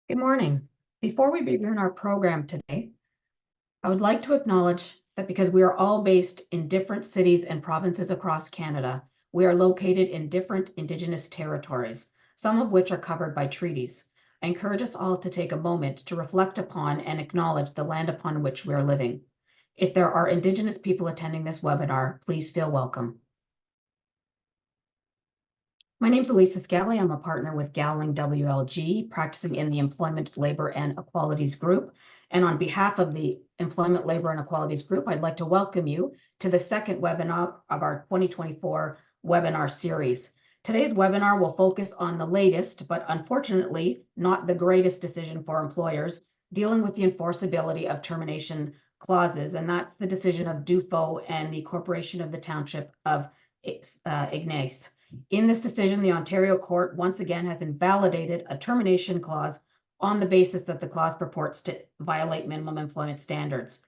Good morning. Before we begin our program today, I would like to acknowledge that because we are all based in different cities and provinces across Canada, we are located in different Indigenous territories, some of which are covered by treaties. I encourage us all to take a moment to reflect upon and acknowledge the land upon which we are living. If there are Indigenous people attending this webinar, please feel welcome. My name is Elisa Scally. I'm a partner with Gowling WLG, practicing in the Employment, Labor, and Equalities Group. And on behalf of the Employment, Labor, and Equalities Group, I'd like to welcome you to the second webinar of our 2024 webinar series. Today's webinar will focus on the latest, but unfortunately not the greatest decision for employers, dealing with the enforceability of termination clauses, and that's the decision of DUFO and the Corporation of the Township of Ignace. In this decision, the Ontario court once again has invalidated a termination clause on the basis that the clause purports to violate minimum employment standards.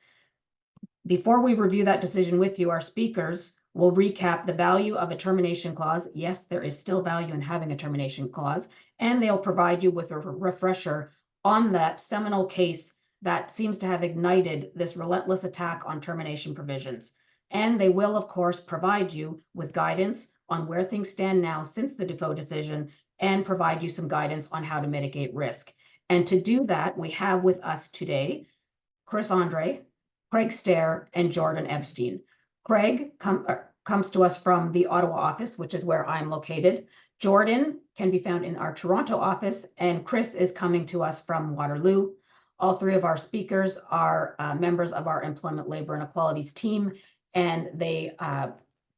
Before we review that decision with you, our speakers will recap the value of a termination clause. Yes, there is still value in having a termination clause, and they'll provide you with a refresher on that seminal case that seems to have ignited this relentless attack on termination provisions. And they will, of course, provide you with guidance on where things stand now since the DUFO decision and provide you some guidance on how to mitigate risk. And to do that, we have with us today Chris Andre, Craig Stair, and Jordan Epstein. Craig comes to us from the Ottawa office, which is where I'm located. Jordan can be found in our Toronto office, and Chris is coming to us from Waterloo. All three of our speakers are members of our Employment, Labor, and Equalities team, and they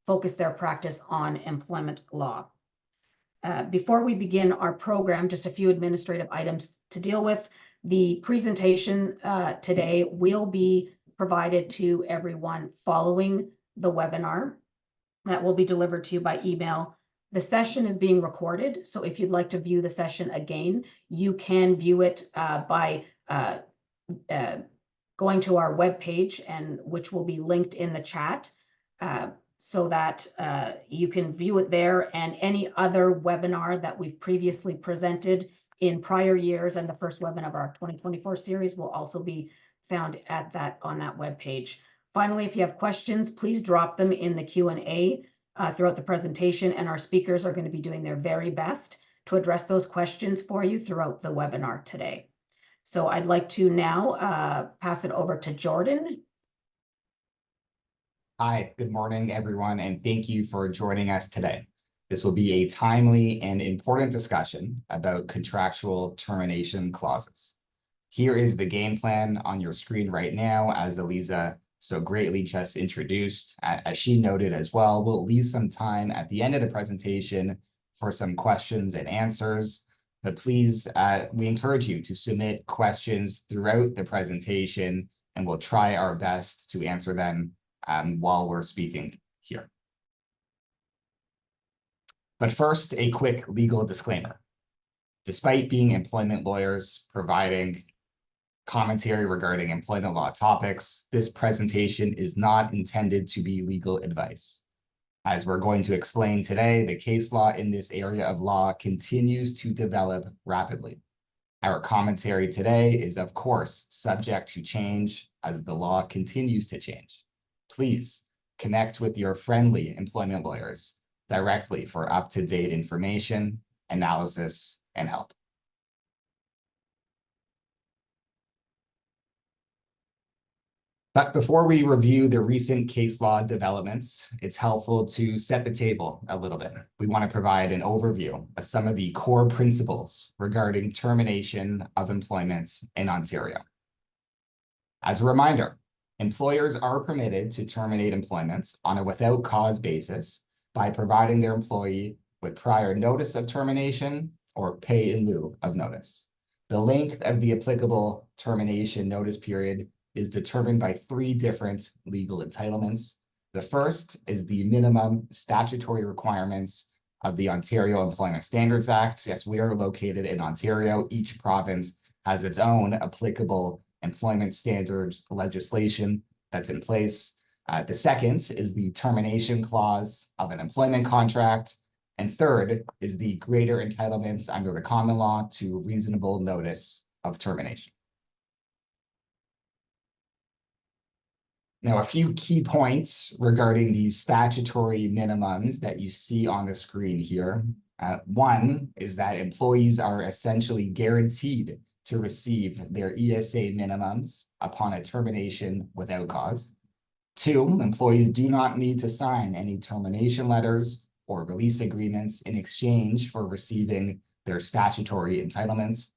focus their practice on employment law. Before we begin our program, just a few administrative items to deal with. The presentation today will be provided to everyone following the webinar. That will be delivered to you by email. The session is being recorded, so if you'd like to view the session again, you can view it by going to our webpage, and which will be linked in the chat. So that you can view it there, and any other webinar that we've previously presented in prior years and the first webinar of our 2024 series will also be found on that webpage. Finally, if you have questions, please drop them in the Q&A throughout the presentation, and our speakers are going to be doing their very best to address those questions for you throughout the webinar today. So I'd like to now pass it over to Jordan. Hi, good morning, everyone, and thank you for joining us today. This will be a timely and important discussion about contractual termination clauses. Here is the game plan on your screen right now, as Eliza so greatly just introduced. As she noted as well, we'll leave some time at the end of the presentation for some questions and answers. But please, we encourage you to submit questions throughout the presentation, and we'll try our best to answer them while we're speaking here. But first, a quick legal disclaimer. Despite being employment lawyers providing commentary regarding employment law topics, this presentation is not intended to be legal advice. As we're going to explain today, the case law in this area of law continues to develop rapidly. Our commentary today is, of course, subject to change as the law continues to change. Please connect with your friendly employment lawyers directly for up-to-date information, analysis, and help. But before we review the recent case law developments, it's helpful to set the table a little bit. We want to provide an overview of some of the core principles regarding termination of employment in Ontario. As a reminder, employers are permitted to terminate employment on a without cause basis by providing their employee with prior notice of termination or pay in lieu of notice. The length of the applicable termination notice period is determined by three different legal entitlements. The first is the minimum statutory requirements of the Ontario Employment Standards Act. Yes, we are located in Ontario. Each province has its own applicable employment standards legislation that's in place. The second is the termination clause of an employment contract. And third is the greater entitlements under the common law to reasonable notice of termination. Now, a few key points regarding these statutory minimums that you see on the screen here. One is that employees are essentially guaranteed to receive their ESA minimums upon a termination without cause. Two, employees do not need to sign any termination letters or release agreements in exchange for receiving their statutory entitlements.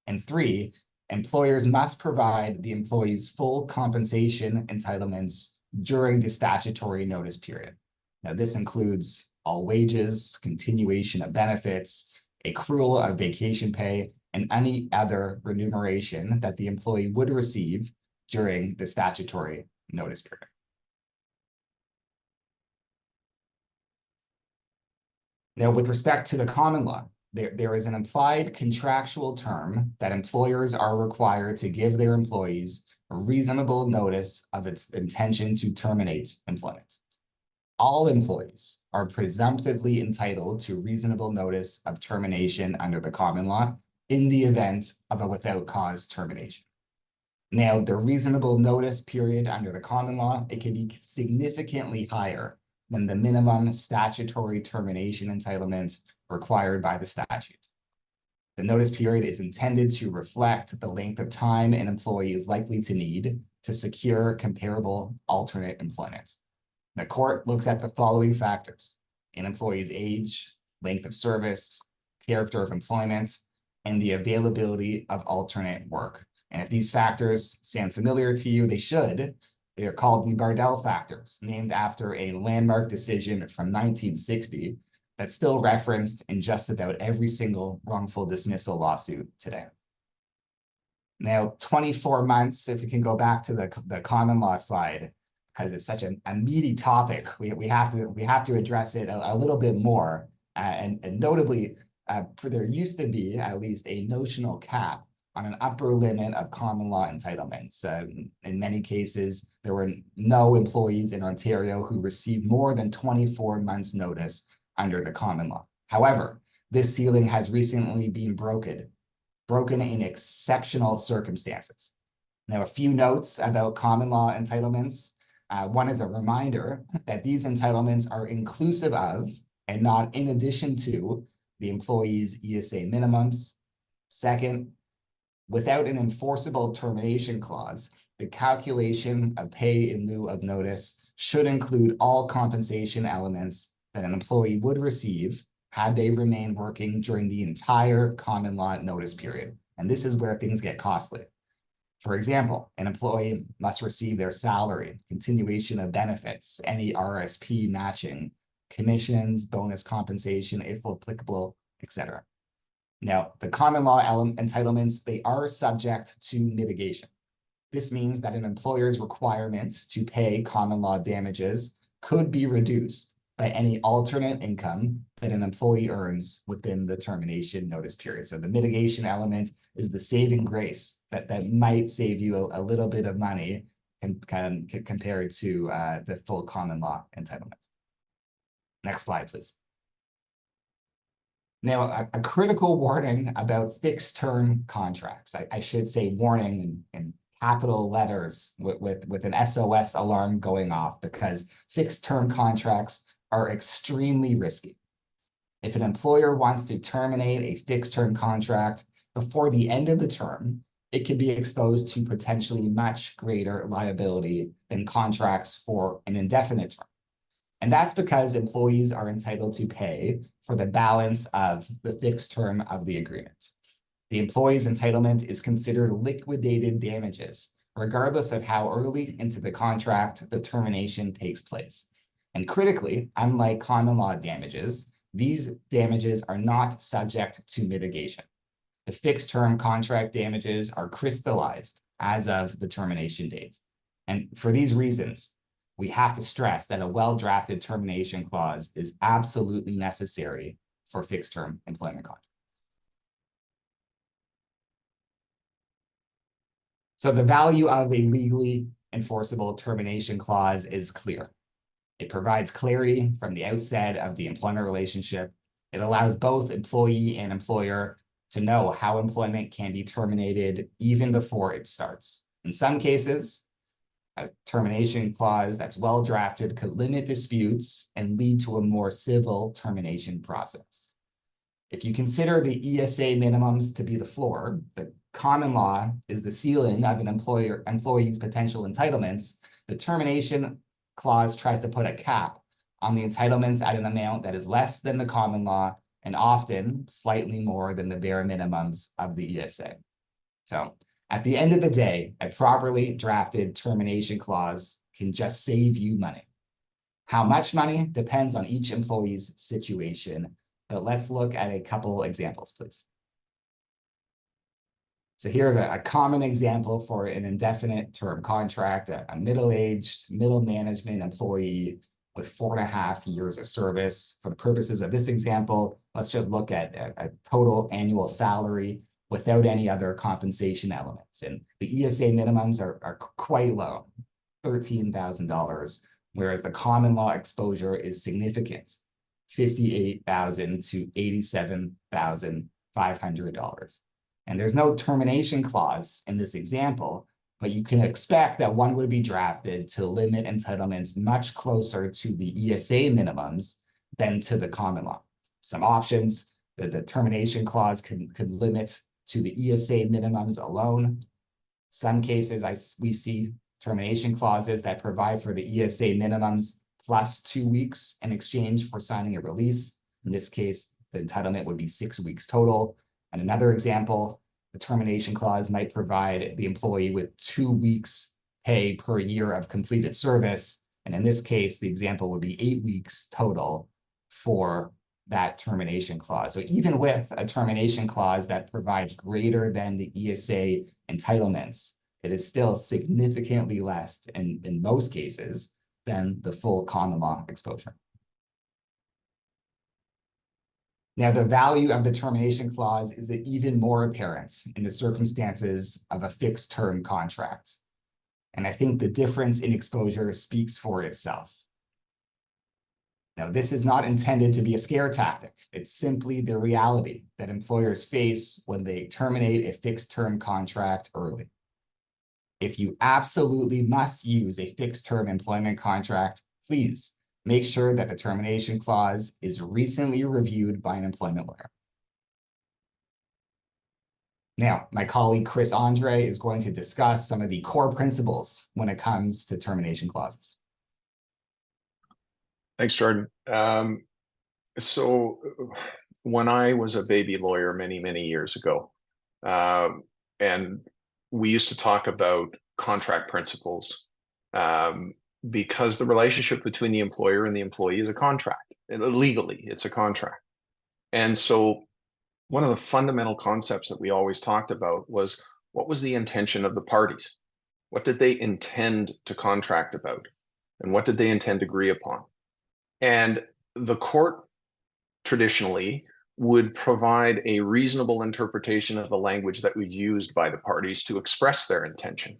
And three, employers must provide the employees full compensation entitlements during the statutory notice period. Now, this includes all wages, continuation of benefits, accrual of vacation pay, and any other remuneration that the employee would receive during the statutory notice period. Now, with respect to the common law, there is an implied contractual term that employers are required to give their employees a reasonable notice of its intention to terminate employment. All employees are presumptively entitled to reasonable notice of termination under the common law in the event of a without cause termination. Now, the reasonable notice period under the common law, it can be significantly higher than the minimum statutory termination entitlement required by the statute. The notice period is intended to reflect the length of time an employee is likely to need to secure comparable alternate employment. The court looks at the following factors: an employee's age, length of service, character of employment, and the availability of alternate work. And if these factors sound familiar to you, they should. They are called the Bardell factors, named after a landmark decision from 1960 that's still referenced in just about every single wrongful dismissal lawsuit today. Now, 24 months, if we can go back to the common law slide, because it's such a meaty topic, we have to address it a little bit more. And notably, there used to be at least a notional cap on an upper limit of common law entitlements. In many cases, there were no employees in Ontario who received more than 24 months notice under the common law. However, this ceiling has recently been broken in exceptional circumstances. Now, a few notes about common law entitlements. One is a reminder that these entitlements are inclusive of and not in addition to the employee's ESA minimums. Second, without an enforceable termination clause, the calculation of pay in lieu of notice should include all compensation elements that an employee would receive had they remained working during the entire common law notice period. And this is where things get costly. For example, an employee must receive their salary, continuation of benefits, any RSP matching, commissions, bonus compensation, if applicable, etc. Now, the common law entitlements, they are subject to mitigation. This means that an employer's requirement to pay common law damages could be reduced by any alternate income that an employee earns within the termination notice period. So the mitigation element is the saving grace that might save you a little bit of money compared to the full common law entitlement. Next slide, please. Now, a critical warning about fixed term contracts. I should say warning in capital letters with an SOS alarm going off, because fixed term contracts are extremely risky. If an employer wants to terminate a fixed term contract before the end of the term, it can be exposed to potentially much greater liability than contracts for an indefinite term. And that's because employees are entitled to pay for the balance of the fixed term of the agreement. The employee's entitlement is considered liquidated damages, regardless of how early into the contract the termination takes place. And critically, unlike common law damages, these damages are not subject to mitigation. The fixed term contract damages are crystallized as of the termination date. And for these reasons, we have to stress that a well-drafted termination clause is absolutely necessary for fixed term employment contracts. So the value of a legally enforceable termination clause is clear. It provides clarity from the outset of the employment relationship. It allows both employee and employer to know how employment can be terminated even before it starts. In some cases, a termination clause that's well drafted could limit disputes and lead to a more civil termination process. If you consider the ESA minimums to be the floor, the common law is the ceiling of an employee's potential entitlements, the termination clause tries to put a cap on the entitlements at an amount that is less than the common law and often slightly more than the bare minimums of the ESA. So at the end of the day, a properly drafted termination clause can just save you money. How much money depends on each employee's situation, but let's look at a couple examples, please. So here's a common example for an indefinite term contract, a middle-aged, middle management employee with 4.5 years of service. For the purposes of this example, let's just look at a total annual salary without any other compensation elements. And the ESA minimums are quite low, $13,000, whereas the common law exposure is significant, $58,000 to $87,500. And there's no termination clause in this example, but you can expect that one would be drafted to limit entitlements much closer to the ESA minimums than to the common law. Some options, the termination clause could limit to the ESA minimums alone. Some cases we see termination clauses that provide for the ESA minimums plus 2 weeks in exchange for signing a release. In this case, the entitlement would be 6 weeks total. And another example, the termination clause might provide the employee with 2 weeks pay per year of completed service. And in this case, the example would be 8 weeks total for that termination clause. So even with a termination clause that provides greater than the ESA entitlements, it is still significantly less in most cases than the full common law exposure. Now, the value of the termination clause is even more apparent in the circumstances of a fixed term contract. And I think the difference in exposure speaks for itself. Now, this is not intended to be a scare tactic. It's simply the reality that employers face when they terminate a fixed term contract early. If you absolutely must use a fixed term employment contract, please make sure that the termination clause is recently reviewed by an employment lawyer. Now, my colleague Chris Andre is going to discuss some of the core principles when it comes to termination clauses. Thanks, Jordan. So when I was a baby lawyer many years ago, and we used to talk about contract principles, because the relationship between the employer and the employee is a contract. Legally, it's a contract. And so one of the fundamental concepts that we always talked about was, what was the intention of the parties? What did they intend to contract about? And what did they intend to agree upon? And the court traditionally would provide a reasonable interpretation of the language that was used by the parties to express their intention.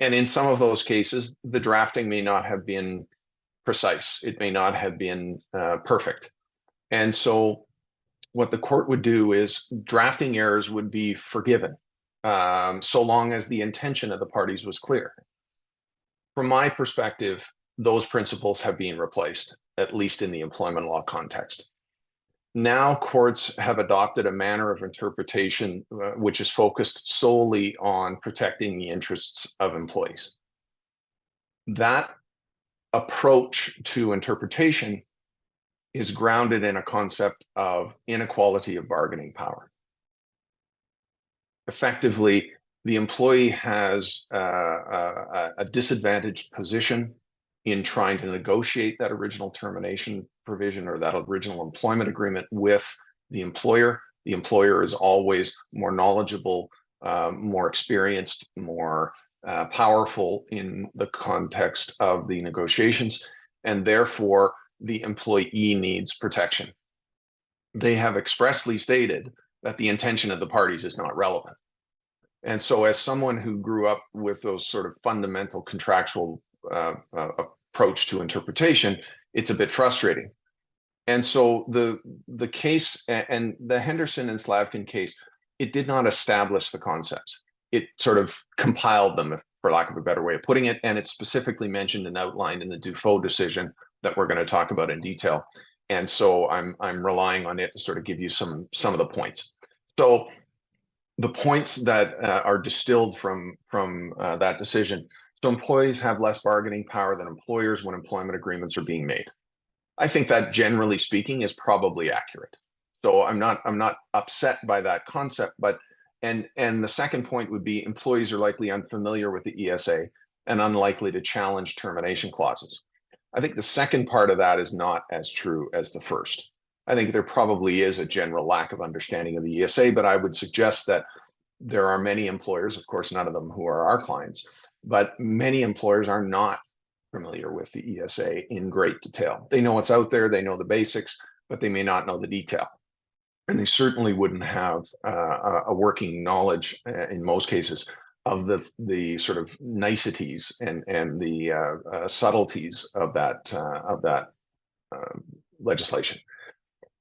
And in some of those cases, the drafting may not have been precise. It may not have been perfect. And so what the court would do is drafting errors would be forgiven, so long as the intention of the parties was clear. From my perspective, those principles have been replaced, at least in the employment law context. Now courts have adopted a manner of interpretation which is focused solely on protecting the interests of employees. That approach to interpretation is grounded in a concept of inequality of bargaining power. Effectively, the employee has a disadvantaged position in trying to negotiate that original termination provision or that original employment agreement with the employer. The employer is always more knowledgeable, more experienced, more powerful in the context of the negotiations, and therefore the employee needs protection. They have expressly stated that the intention of the parties is not relevant. And so as someone who grew up with those sort of fundamental contractual approach to interpretation, it's a bit frustrating. And so the case and the Henderson and Slavkin case, it did not establish the concepts. It sort of compiled them, for lack of a better way of putting it, and it's specifically mentioned and outlined in the Dufault decision that we're going to talk about in detail. And so I'm relying on it to sort of give you some of the points. So the points that are distilled from that decision. So employees have less bargaining power than employers when employment agreements are being made. I think that generally speaking is probably accurate. So I'm not upset by that concept, but and the second point would be employees are likely unfamiliar with the ESA and unlikely to challenge termination clauses. I think the second part of that is not as true as the first. I think there probably is a general lack of understanding of the ESA, but I would suggest that there are many employers, of course, none of them who are our clients, but many employers are not familiar with the ESA in great detail. They know what's out there, they know the basics, but they may not know the detail. And they certainly wouldn't have a working knowledge in most cases of the sort of niceties and the subtleties of that legislation.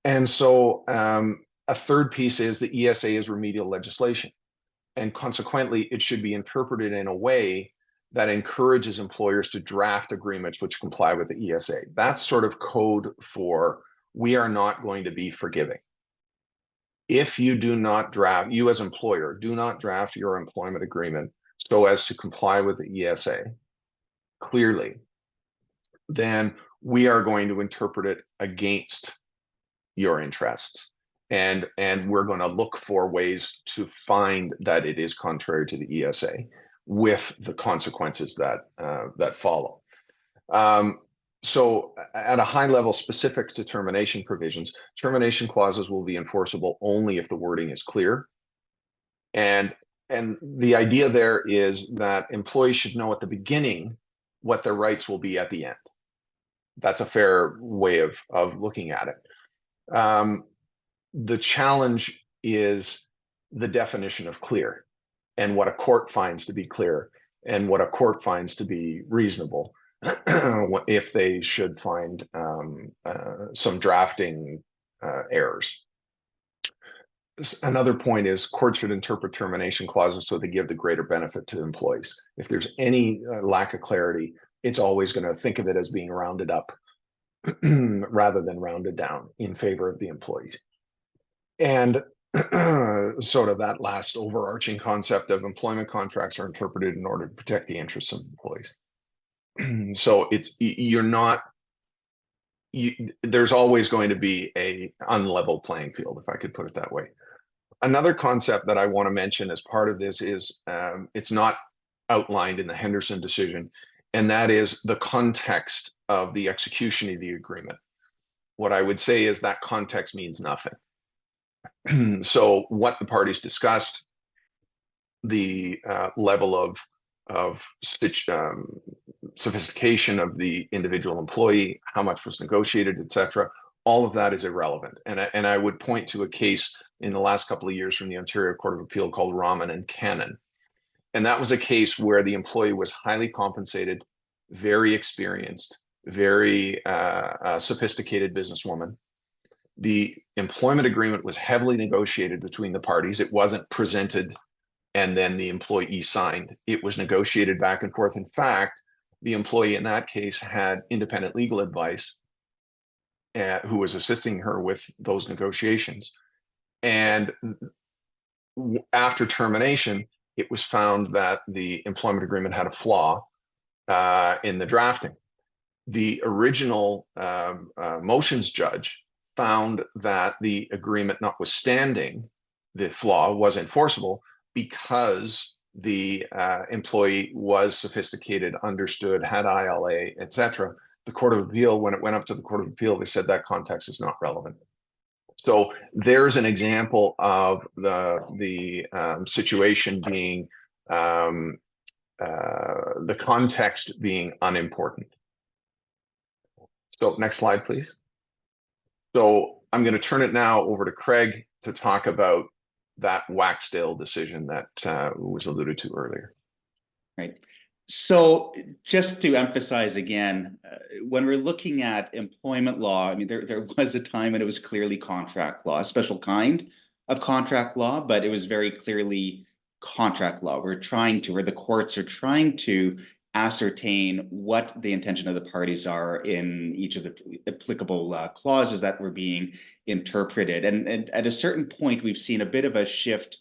And so a third piece is the ESA is remedial legislation. And consequently, it should be interpreted in a way that encourages employers to draft agreements which comply with the ESA. That's sort of code for we are not going to be forgiving. If you do not draft, you as employer, do not draft your employment agreement so as to comply with the ESA clearly, then we are going to interpret it against your interests. And we're going to look for ways to find that it is contrary to the ESA with the consequences that follow. So at a high level specific to termination provisions, termination clauses will be enforceable only if the wording is clear. And the idea there is that employees should know at the beginning what their rights will be at the end. That's a fair way of looking at it. The challenge is the definition of clear and what a court finds to be clear and what a court finds to be reasonable if they should find some drafting errors. Another point is courts should interpret termination clauses so they give the greater benefit to employees. If there's any lack of clarity, it's always going to think of it as being rounded up rather than rounded down in favor of the employees. And sort of that last overarching concept of employment contracts are interpreted in order to protect the interests of employees. So there's always going to be a unlevel playing field, if I could put it that way. Another concept that I want to mention as part of this is it's not outlined in the Henderson decision, and that is the context of the execution of the agreement. What I would say is that context means nothing. So what the parties discussed, the level of sophistication of the individual employee, how much was negotiated, etc. All of that is irrelevant. And I would point to a case in the last couple of years from the Ontario Court of Appeal called Rahman and Cannon. And that was a case where the employee was highly compensated, very experienced, very sophisticated businesswoman. The employment agreement was heavily negotiated between the parties. It wasn't presented and then the employee signed. It was negotiated back and forth. In fact, the employee in that case had independent legal advice who was assisting her with those negotiations. And after termination, it was found that the employment agreement had a flaw in the drafting. The original motions judge found that the agreement, notwithstanding the flaw, was enforceable because the employee was sophisticated, understood, had ILA, etc. The Court of Appeal, when it went up to the Court of Appeal, they said that context is not relevant. So there's an example of the situation being the context being unimportant. So next slide, please. So I'm going to turn it now over to Craig to talk about that Waksdale decision that was alluded to earlier. Right. So just to emphasize again, when we're looking at employment law, I mean, there was a time when it was clearly contract law, a special kind of contract law, but it was very clearly contract law. Where the courts are trying to ascertain what the intention of the parties are in each of the applicable clauses that were being interpreted. And at a certain point, we've seen a bit of a shift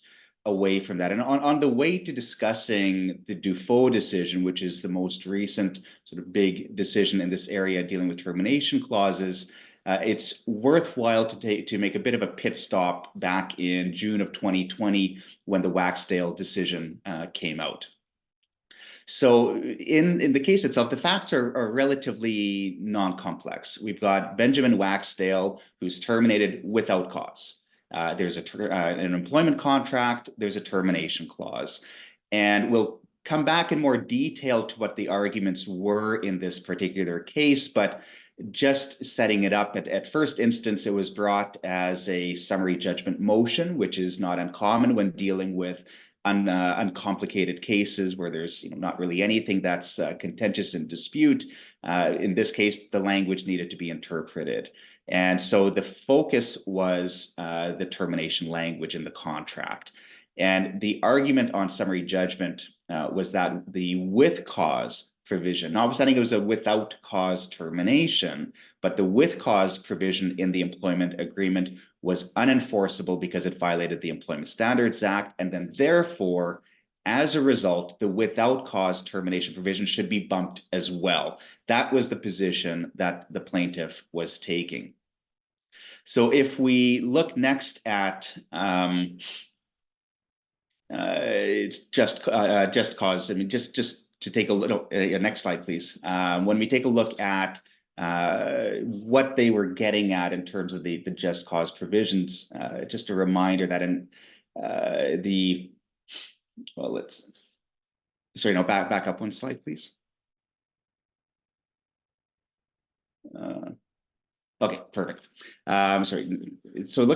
away from that. And on the way to discussing the Dufault decision, which is the most recent sort of big decision in this area dealing with termination clauses, it's worthwhile to make a bit of a pit stop back in June of 2020 when the Waksdale decision came out. So in the case itself, the facts are relatively non-complex. We've got Benjamin Waksdale, who's terminated without cause. There's an employment contract, there's a termination clause. And we'll come back in more detail to what the arguments were in this particular case, but just setting it up at first instance, it was brought as a summary judgment motion, which is not uncommon when dealing with uncomplicated cases where there's not really anything that's contentious in dispute. In this case, the language needed to be interpreted. And so the focus was the termination language in the contract. And the argument on summary judgment was that the with cause provision, notwithstanding it was a without cause termination, but the with cause provision in the employment agreement was unenforceable because it violated the Employment Standards Act. And then therefore, as a result, the without cause termination provision should be bumped as well. That was the position that the plaintiff was taking. So if we look next at it's just cause. I mean, just to take a little next slide, please. When we take a look at what they were getting at in terms of the just cause provisions, just a reminder that in back up one slide, please. Okay, perfect. Sorry. So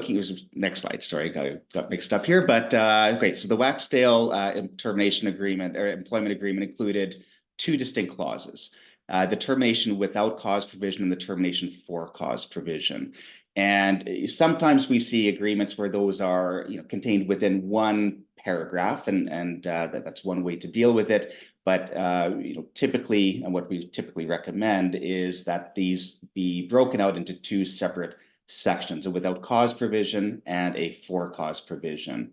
next slide. Sorry, I got mixed up here. But okay, so the Waksdale termination agreement or employment agreement included two distinct clauses: the termination without cause provision and the termination for cause provision. And sometimes we see agreements where those are contained within one paragraph, and that's one way to deal with it. But typically, and what we typically recommend is that these be broken out into two separate sections: a without cause provision and a for cause provision.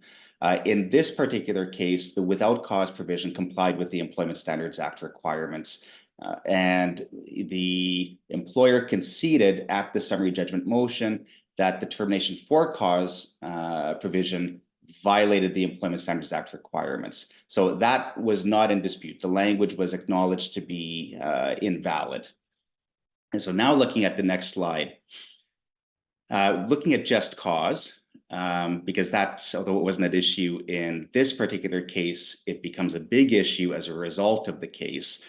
In this particular case, the without cause provision complied with the Employment Standards Act requirements, and the employer conceded at the summary judgment motion that the termination for cause provision violated the Employment Standards Act requirements. So that was not in dispute. The language was acknowledged to be invalid. And so now looking at the next slide, looking at just cause, because that's, although it wasn't an issue in this particular case, it becomes a big issue as a result of the case.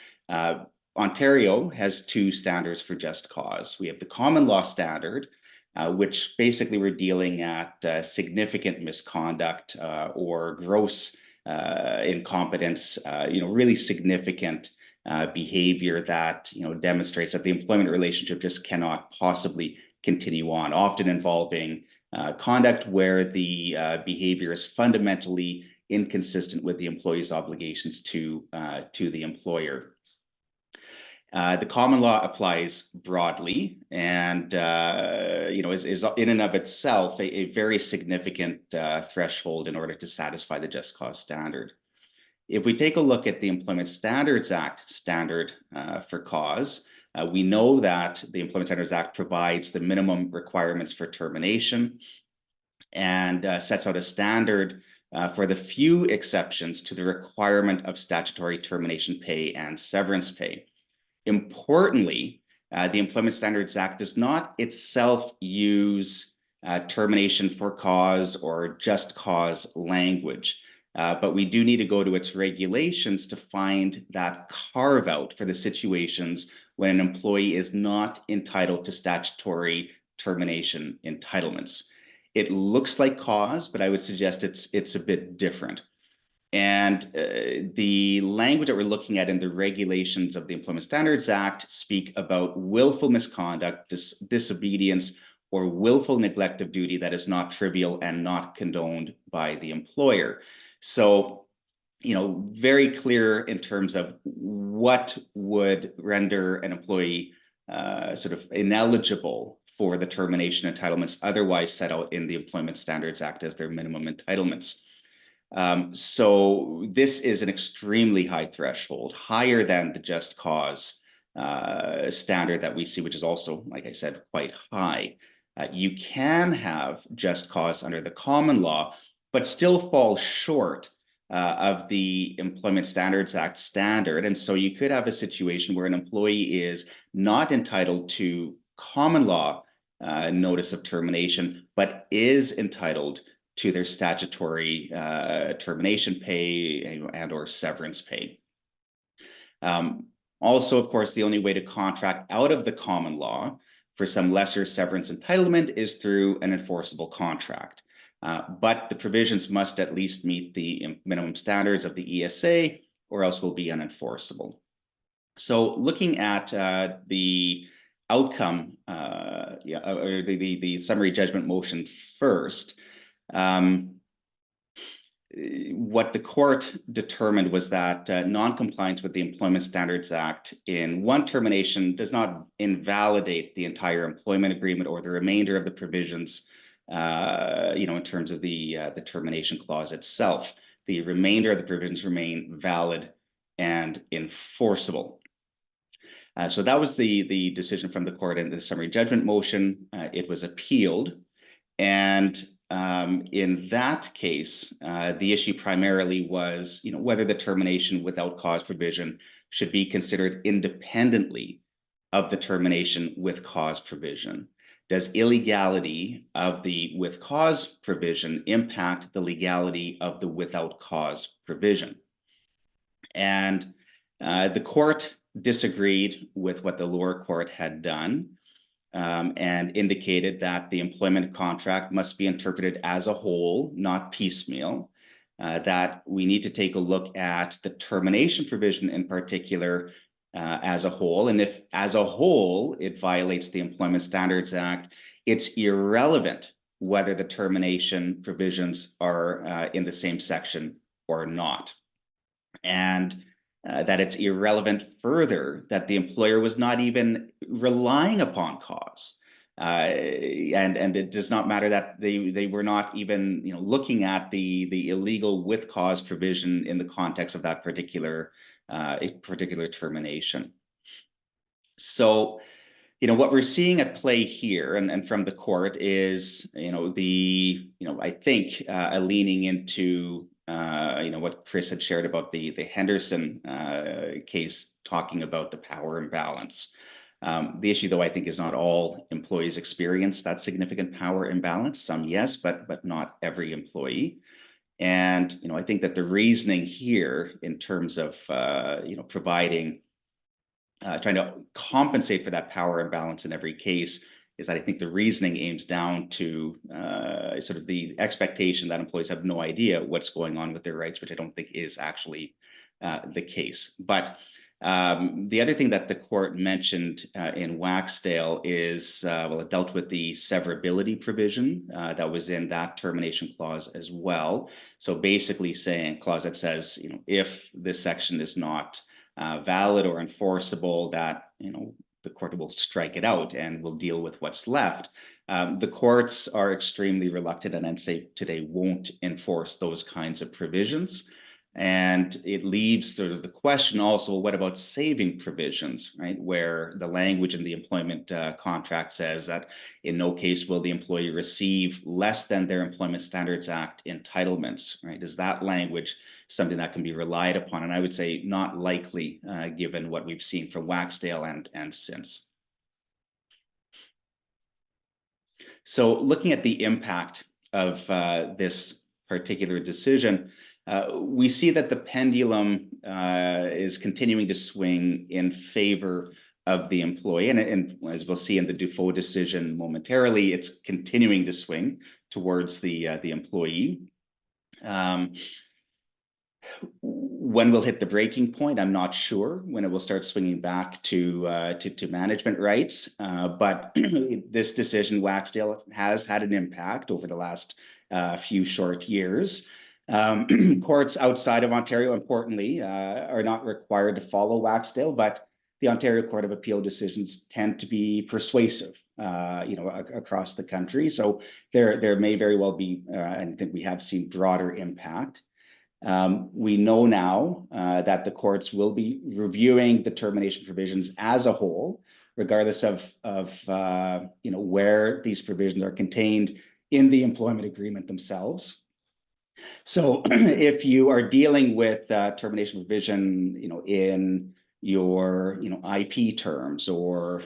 Ontario has two standards for just cause. We have the common law standard, which basically we're dealing at significant misconduct or gross incompetence, really significant behavior that demonstrates that the employment relationship just cannot possibly continue on, often involving conduct where the behavior is fundamentally inconsistent with the employee's obligations to the employer. The common law applies broadly and is in and of itself a very significant threshold in order to satisfy the just cause standard. If we take a look at the Employment Standards Act standard for cause, we know that the Employment Standards Act provides the minimum requirements for termination and sets out a standard for the few exceptions to the requirement of statutory termination pay and severance pay. Importantly, the Employment Standards Act does not itself use termination for cause or just cause language, but we do need to go to its regulations to find that carve out for the situations when an employee is not entitled to statutory termination entitlements. It looks like cause, but I would suggest it's a bit different. And the language that we're looking at in the regulations of the Employment Standards Act speak about willful misconduct, disobedience, or willful neglect of duty that is not trivial and not condoned by the employer. So, you know, very clear in terms of what would render an employee sort of ineligible for the termination entitlements otherwise set out in the Employment Standards Act as their minimum entitlements. So this is an extremely high threshold, higher than the just cause standard that we see, which is also, like I said, quite high. You can have just cause under the common law, but still fall short of the Employment Standards Act standard. And so you could have a situation where an employee is not entitled to common law notice of termination, but is entitled to their statutory termination pay and or severance pay. Also, of course, the only way to contract out of the common law for some lesser severance entitlement is through an enforceable contract. But the provisions must at least meet the minimum standards of the ESA or else will be unenforceable. So looking at the outcome, or the summary judgment motion first, what the court determined was that non-compliance with the Employment Standards Act in one termination does not invalidate the entire employment agreement or the remainder of the provisions, you know, in terms of the termination clause itself. The remainder of the provisions remain valid and enforceable. So that was the decision from the court in the summary judgment motion. It was appealed, and in that case, the issue primarily was, you know, whether the termination without cause provision should be considered independently of the termination with cause provision. Does illegality of the with cause provision impact the legality of the without cause provision? And the court disagreed with what the lower court had done. And indicated that the employment contract must be interpreted as a whole, not piecemeal, that we need to take a look at the termination provision in particular as a whole. And if as a whole, it violates the Employment Standards Act, it's irrelevant whether the termination provisions are in the same section or not. And that it's irrelevant further that the employer was not even relying upon cause. And it does not matter that they were not even, you know, looking at the illegal with cause provision in the context of that particular termination. So, you know, what we're seeing at play here and from the court is, you know, I think a leaning into you know, what Chris had shared about the Henderson case, talking about the power imbalance. The issue, though, I think is not all employees experience that significant power imbalance. Some, yes, but not every employee. And, you know, I think that the reasoning here in terms of, you know, providing, trying to compensate for that power imbalance in every case is that I think the reasoning aims down to sort of the expectation that employees have no idea what's going on with their rights, which I don't think is actually the case. But the other thing that the court mentioned in Waksdale is, well, it dealt with the severability provision that was in that termination clause as well. So basically saying, clause that says, you know, if this section is not valid or enforceable, that, you know, the court will strike it out and will deal with what's left. The courts are extremely reluctant and say today won't enforce those kinds of provisions. And it leaves sort of the question also, what about saving provisions, right? Where the language in the employment contract says that in no case will the employee receive less than their Employment Standards Act entitlements, right? Is that language something that can be relied upon? And I would say not likely, given what we've seen from Waksdale and since. So looking at the impact of this particular decision, we see that the pendulum is continuing to swing in favor of the employee. And as we'll see in the Dufault decision momentarily, it's continuing to swing towards the employee. When we'll hit the breaking point, I'm not sure. When it will start swinging back to management rights, but this decision, Waksdale, has had an impact over the last few short years. Courts outside of Ontario, importantly, are not required to follow Waksdale, but the Ontario Court of Appeal decisions tend to be persuasive, across the country. So there may very well be, and I think we have seen broader impact. We know now that the courts will be reviewing the termination provisions as a whole, regardless of where these provisions are contained in the employment agreement themselves. So if you are dealing with termination provision, in your IP terms, or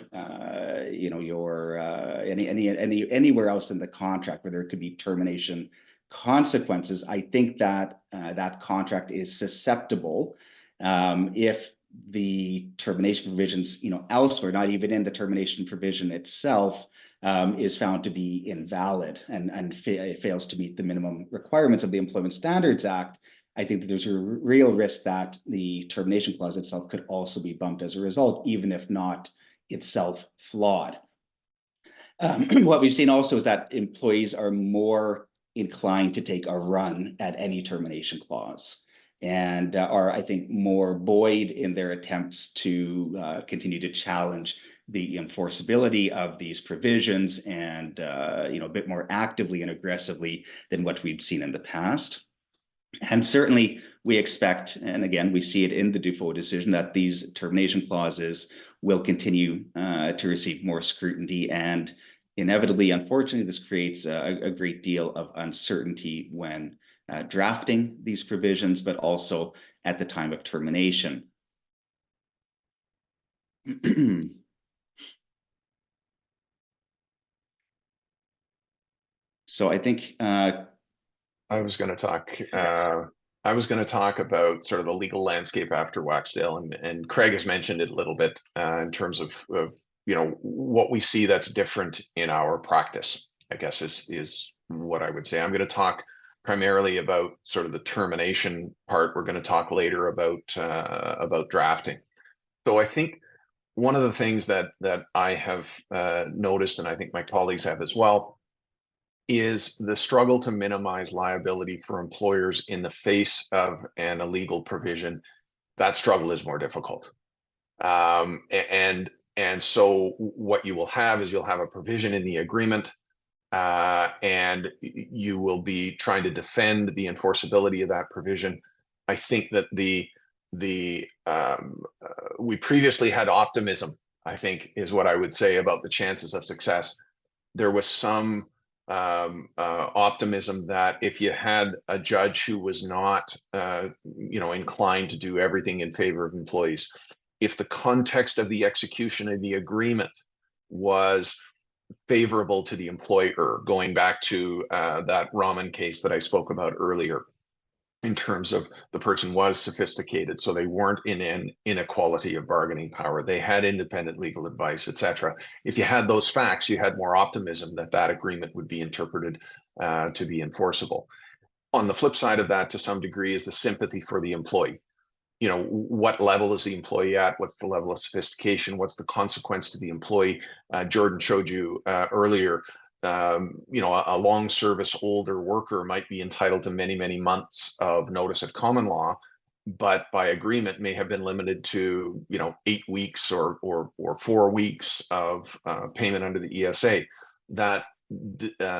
your anywhere else in the contract where there could be termination consequences, I think that that contract is susceptible if the termination provisions, elsewhere, not even in the termination provision itself, is found to be invalid and fails to meet the minimum requirements of the Employment Standards Act. I think that there's a real risk that the termination clause itself could also be bumped as a result, even if not itself flawed. What we've seen also is that employees are more inclined to take a run at any termination clause, and are, I think, more buoyed in their attempts to continue to challenge the enforceability of these provisions, and a bit more actively and aggressively than what we've seen in the past. And certainly we expect, and again, we see it in the Dufault decision, that these termination clauses will continue to receive more scrutiny, and inevitably, unfortunately, this creates a great deal of uncertainty when drafting these provisions, but also at the time of termination. So I think I was going to talk about sort of the legal landscape after Waksdale, and Craig has mentioned it a little bit in terms of what we see that's different in our practice, I guess is what I would say. I'm going to talk primarily about sort of the termination part. We're going to talk later about drafting. So I think one of the things that I have noticed, and I think my colleagues have as well, is the struggle to minimize liability for employers in the face of an illegal provision. That struggle is more difficult. And so what you will have is you'll have a provision in the agreement, and you will be trying to defend the enforceability of that provision. I think that we previously had optimism, I think, is what I would say about the chances of success. There was some optimism that if you had a judge who was not inclined to do everything in favor of employees, if the context of the execution of the agreement was favorable to the employer, going back to that Rahman case that I spoke about earlier, in terms of the person was sophisticated, so they weren't in an inequality of bargaining power, they had independent legal advice, etc. If you had those facts, you had more optimism that that agreement would be interpreted to be enforceable. On the flip side of that, to some degree, is the sympathy for the employee. What level is the employee at? What's the level of sophistication? What's the consequence to the employee? Jordan showed you earlier, a long service older worker might be entitled to many, many months of notice at common law, but by agreement may have been limited to, 8 weeks or 4 weeks of payment under the ESA. That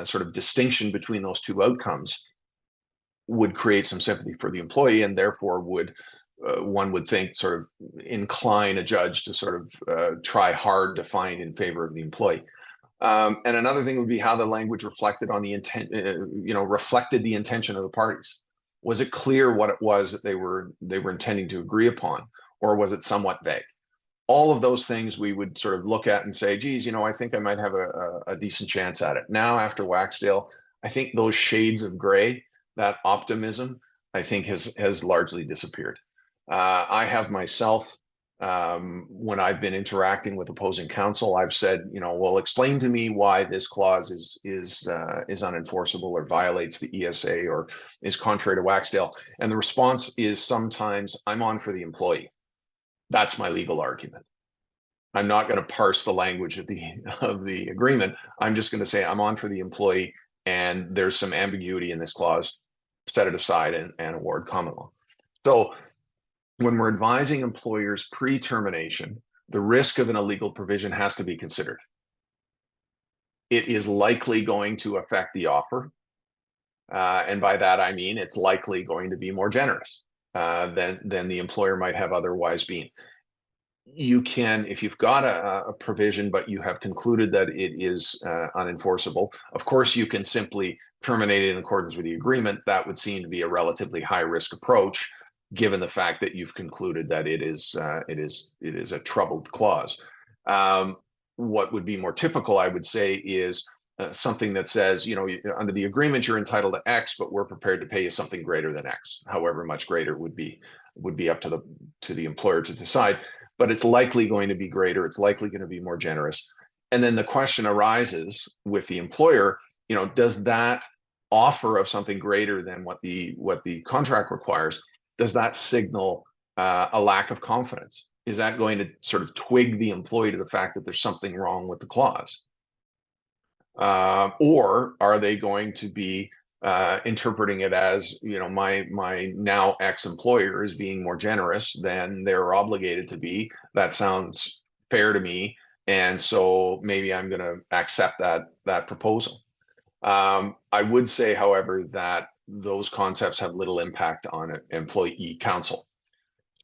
sort of distinction between those two outcomes would create some sympathy for the employee, and therefore would one would think sort of incline a judge to sort of try hard to find in favor of the employee. And another thing would be how the language reflected on the intent, reflected the intention of the parties. Was it clear what it was that they were intending to agree upon, or was it somewhat vague? All of those things we would sort of look at and say, geez, I think I might have a decent chance at it. Now, after Waksdale, I think those shades of gray, that optimism, I think has largely disappeared. I have myself When I've been interacting with opposing counsel, I've said, well, explain to me why this clause is unenforceable or violates the ESA or is contrary to Waksdale. And the response is sometimes, I'm on for the employee. That's my legal argument. I'm not going to parse the language of the agreement. I'm just going to say I'm on for the employee, and there's some ambiguity in this clause. Set it aside and award common law. So when we're advising employers pre-termination, the risk of an illegal provision has to be considered. It is likely going to affect the offer. And by that, I mean, it's likely going to be more generous than the employer might have otherwise been. You can, if you've got a provision, but you have concluded that it is unenforceable, of course, you can simply terminate it in accordance with the agreement. That would seem to be a relatively high risk approach, given the fact that you've concluded that it is a troubled clause. What would be more typical, I would say, is something that says, under the agreement, you're entitled to X, but we're prepared to pay you something greater than X, however much greater would be up to the employer to decide. But it's likely going to be greater. It's likely going to be more generous. And then the question arises with the employer, does that offer of something greater than what the contract requires, does that signal a lack of confidence? Is that going to sort of twig the employee to the fact that there's something wrong with the clause? Or are they going to be interpreting it as, my now ex-employer is being more generous than they're obligated to be? That sounds fair to me, and so maybe I'm going to accept that proposal. I would say, however, that those concepts have little impact on employee counsel.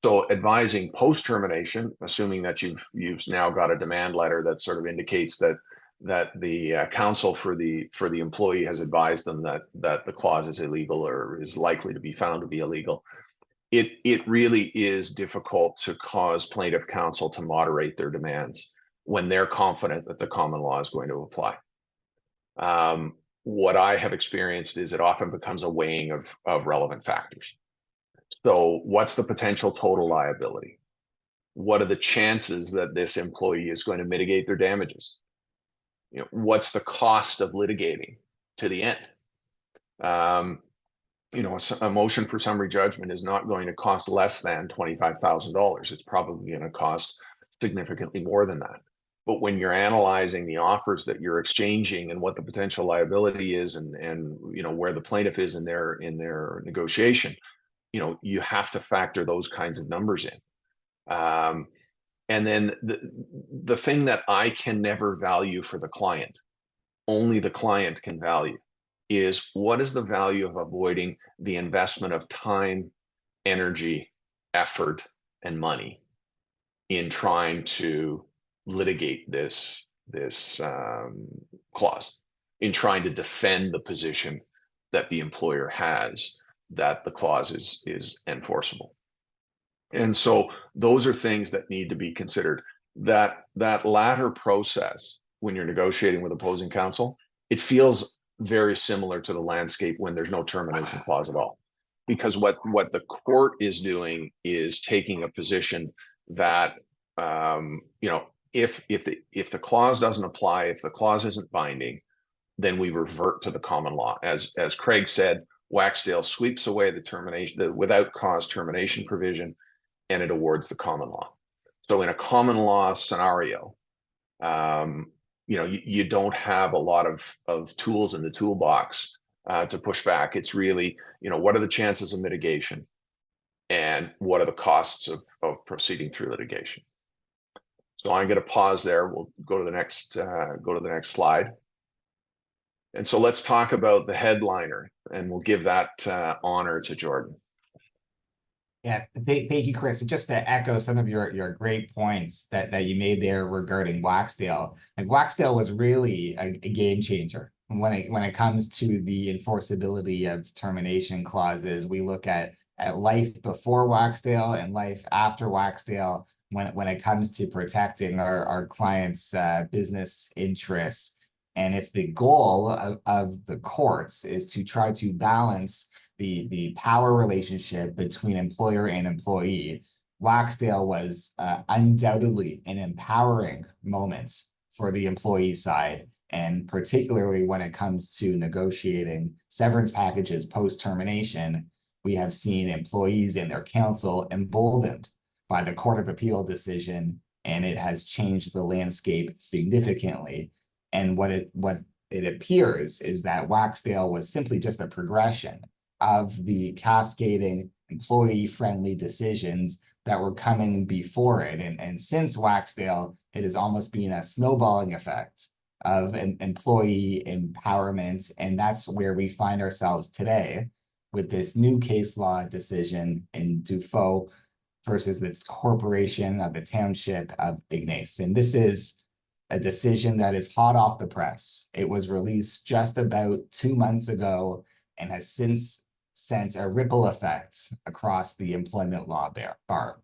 So advising post-termination, assuming that you've now got a demand letter that sort of indicates that the counsel for the employee has advised them that the clause is illegal or is likely to be found to be illegal, it really is difficult to cause plaintiff counsel to moderate their demands when they're confident that the common law is going to apply. What I have experienced is it often becomes a weighing of relevant factors. So what's the potential total liability? What are the chances that this employee is going to mitigate their damages? What's the cost of litigating to the end? A motion for summary judgment is not going to cost less than $25,000. It's probably going to cost significantly more than that. But when you're analyzing the offers that you're exchanging and what the potential liability is and where the plaintiff is in their negotiation, you have to factor those kinds of numbers in. And then the thing that I can never value for the client, only the client can value, is what is the value of avoiding the investment of time, energy, effort, and money in trying to litigate this clause, in trying to defend the position that the employer has that the clause is enforceable. And so those are things that need to be considered. That latter process, when you're negotiating with opposing counsel, it feels very similar to the landscape when there's no termination clause at all. Because what the court is doing is taking a position that if the clause doesn't apply, if the clause isn't binding, then we revert to the common law. As Craig said, Waksdale sweeps away the without cause termination provision, and it awards the common law. So in a common law scenario, you don't have a lot of tools in the toolbox to push back. It's really, what are the chances of mitigation, and what are the costs of proceeding through litigation? So I'm going to pause there. We'll go to the next slide. And so let's talk about the headliner, and we'll give that honor to Jordan. Yeah, thank you, Chris. Just to echo some of your great points that you made there regarding Waksdale. Like, Waksdale was really a game changer when it comes to the enforceability of termination clauses. We look at life before Waksdale and life after Waksdale when it comes to protecting our clients' business interests. And if the goal of the courts is to try to balance the power relationship between employer and employee, Waksdale was undoubtedly an empowering moment for the employee side, and particularly when it comes to negotiating severance packages post-termination, we have seen employees and their counsel emboldened by the Court of Appeal decision, and it has changed the landscape significantly. And what it appears is that Waksdale was simply just a progression of the cascading employee-friendly decisions that were coming before it. And since Waksdale, it has almost been a snowballing effect of an employee empowerment. And that's where we find ourselves today with this new case law decision in Dufault versus its corporation of the township of Ignace. And this is a decision that is hot off the press. It was released just about 2 months ago and has since sent a ripple effect across the employment law bar.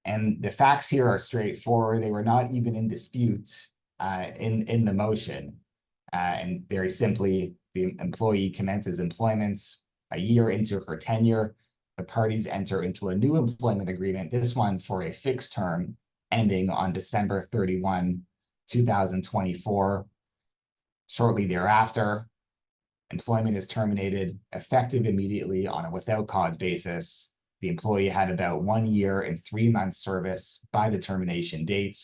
And the facts here are straightforward. They were not even in dispute in the motion. And very simply, the employee commences employment a year into her tenure. The parties enter into a new employment agreement, this one for a fixed term ending on December 31, 2024. Shortly thereafter, employment is terminated, effective immediately on a without cause basis. The employee had about 1 year and 3 months service by the termination date.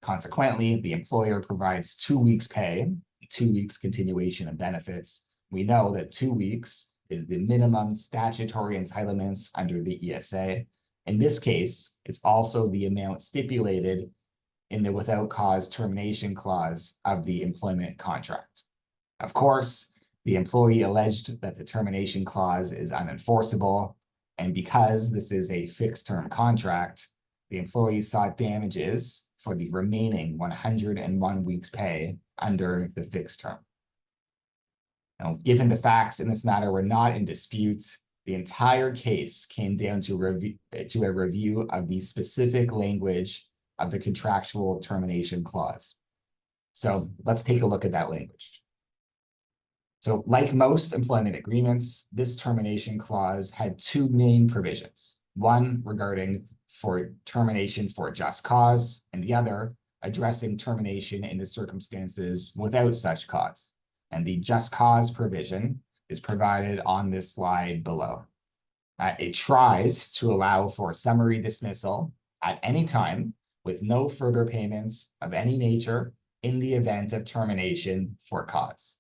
Consequently, the employer provides 2 weeks pay, 2 weeks continuation of benefits. We know that 2 weeks is the minimum statutory entitlements under the ESA. In this case, it's also the amount stipulated in the without cause termination clause of the employment contract. Of course, the employee alleged that the termination clause is unenforceable, and because this is a fixed term contract, the employee sought damages for the remaining 101 weeks pay under the fixed term. Now, given the facts in this matter were not in dispute, the entire case came down to a review of the specific language of the contractual termination clause. So let's take a look at that language. So like most employment agreements, this termination clause had 2 main provisions. One regarding for termination for just cause, and the other addressing termination in the circumstances without such cause. And the just cause provision is provided on this slide below. It tries to allow for summary dismissal at any time with no further payments of any nature in the event of termination for cause.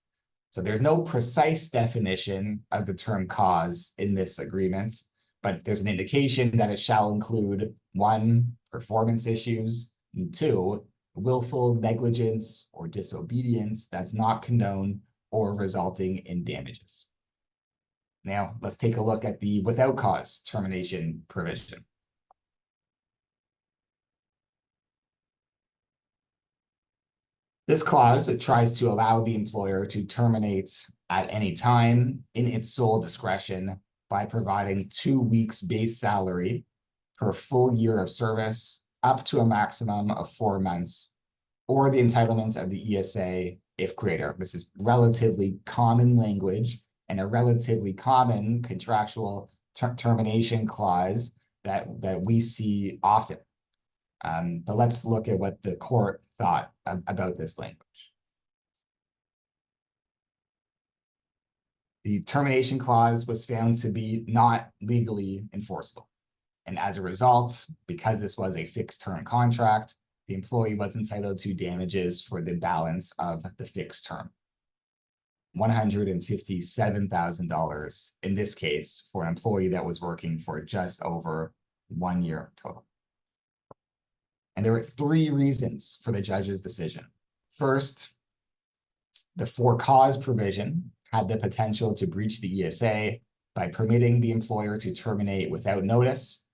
So there's no precise definition of the term cause in this agreement, but there's an indication that it shall include 1, performance issues, and 2, willful negligence or disobedience that's not condoned or resulting in damages. Now, let's take a look at the without cause termination provision. This clause, it tries to allow the employer to terminate at any time in its sole discretion by providing 2 weeks base salary per full year of service up to a maximum of 4 months, or the entitlements of the ESA if greater. This is relatively common language and a relatively common contractual termination clause that we see often. But let's look at what the court thought about this language. The termination clause was found to be not legally enforceable. And as a result, because this was a fixed term contract, the employee was entitled to damages for the balance of the fixed term. $157,000 in this case for an employee that was working for just over 1 year total. And there were 3 reasons for the judge's decision. First, the for cause provision had the potential to breach the ESA by permitting the employer to terminate without notice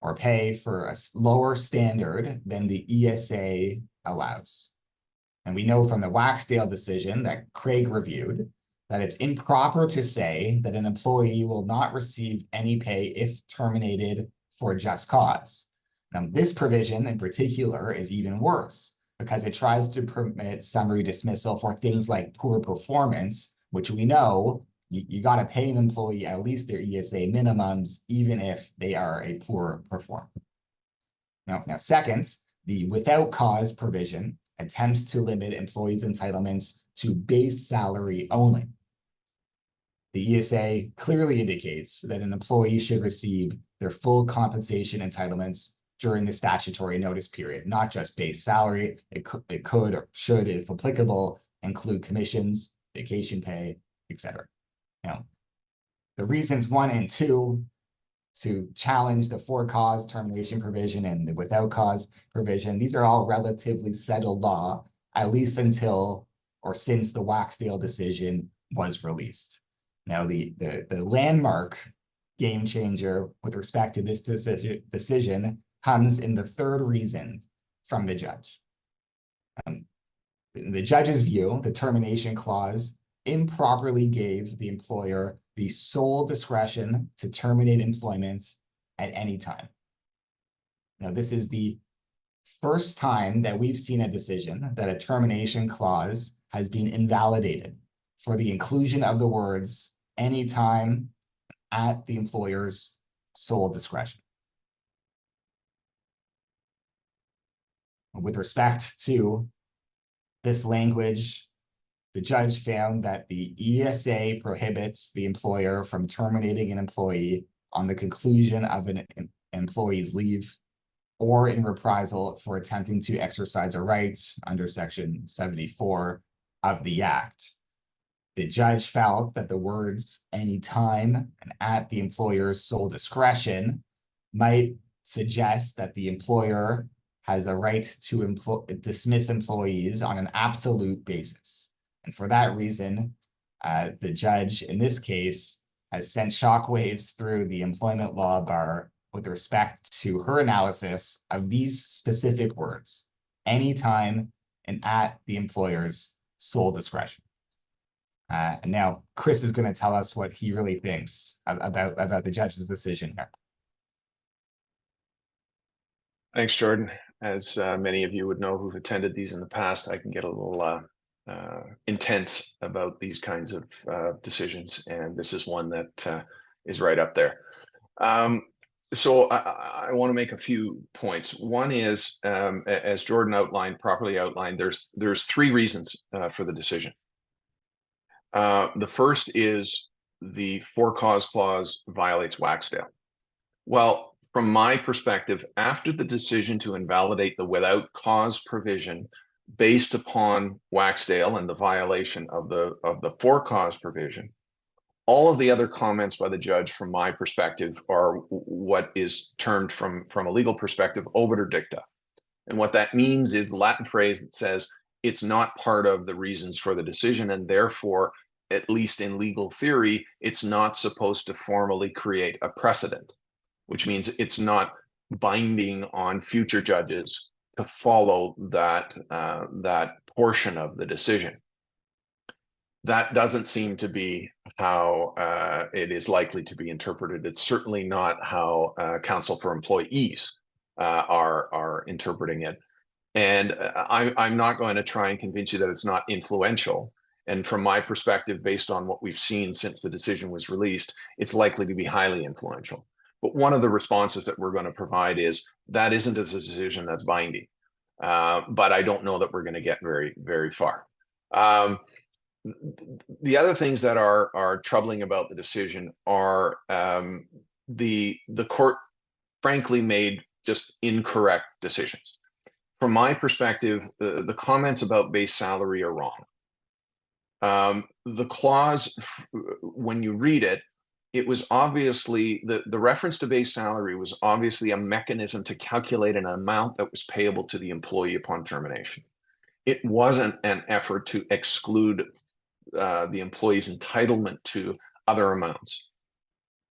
or pay for a lower standard than the ESA allows. And we know from the Waksdale decision that Craig reviewed that it's improper to say that an employee will not receive any pay if terminated for just cause. Now, this provision in particular is even worse because it tries to permit summary dismissal for things like poor performance, which we know you got to pay an employee at least their ESA minimums, even if they are a poor performer. Now, second, the without cause provision attempts to limit employees' entitlements to base salary only. The ESA clearly indicates that an employee should receive their full compensation entitlements during the statutory notice period, not just base salary. It could or should, if applicable, include commissions, vacation pay, etc. Now, the reasons 1 and 2 to challenge the for cause termination provision and the without cause provision, these are all relatively settled law, at least until or since the Waksdale decision was released. Now, the landmark game changer with respect to this decision comes in the third reason from the judge. In the judge's view, the termination clause improperly gave the employer the sole discretion to terminate employment at any time. Now, this is the first time that we've seen a decision that a termination clause has been invalidated for the inclusion of the words anytime at the employer's sole discretion. With respect to this language, the judge found that the ESA prohibits the employer from terminating an employee on the conclusion of an employee's leave or in reprisal for attempting to exercise a right under Section 74 of the Act. The judge felt that the words anytime and at the employer's sole discretion might suggest that the employer has a right to dismiss employees on an absolute basis. And for that reason, the judge in this case has sent shockwaves through the employment law bar with respect to her analysis of these specific words, anytime and at the employer's sole discretion. And now Chris is going to tell us what he really thinks about the judge's decision here. Thanks, Jordan. As many of you would know who've attended these in the past, I can get a little intense about these kinds of decisions, and this is one that is right up there. So I want to make a few points. One is, as Jordan properly outlined, there's 3 reasons for the decision. The first is the for cause clause violates Waksdale. Well, from my perspective, after the decision to invalidate the without cause provision based upon Waksdale and the violation of the for cause provision, all of the other comments by the judge, from my perspective, are what is termed from a legal perspective obiter dicta. And what that means is the Latin phrase that says it's not part of the reasons for the decision, and therefore, at least in legal theory, it's not supposed to formally create a precedent, which means it's not binding on future judges to follow that portion of the decision. That doesn't seem to be how it is likely to be interpreted. It's certainly not how counsel for employees are interpreting it. And I'm not going to try and convince you that it's not influential. And from my perspective, based on what we've seen since the decision was released, it's likely to be highly influential. But one of the responses that we're going to provide is that isn't a decision that's binding. But I don't know that we're going to get very, very far. The other things that are troubling about the decision are the court frankly made just incorrect decisions. From my perspective, the comments about base salary are wrong. The clause, when you read it, it was obviously, the reference to base salary was obviously a mechanism to calculate an amount that was payable to the employee upon termination. It wasn't an effort to exclude the employee's entitlement to other amounts.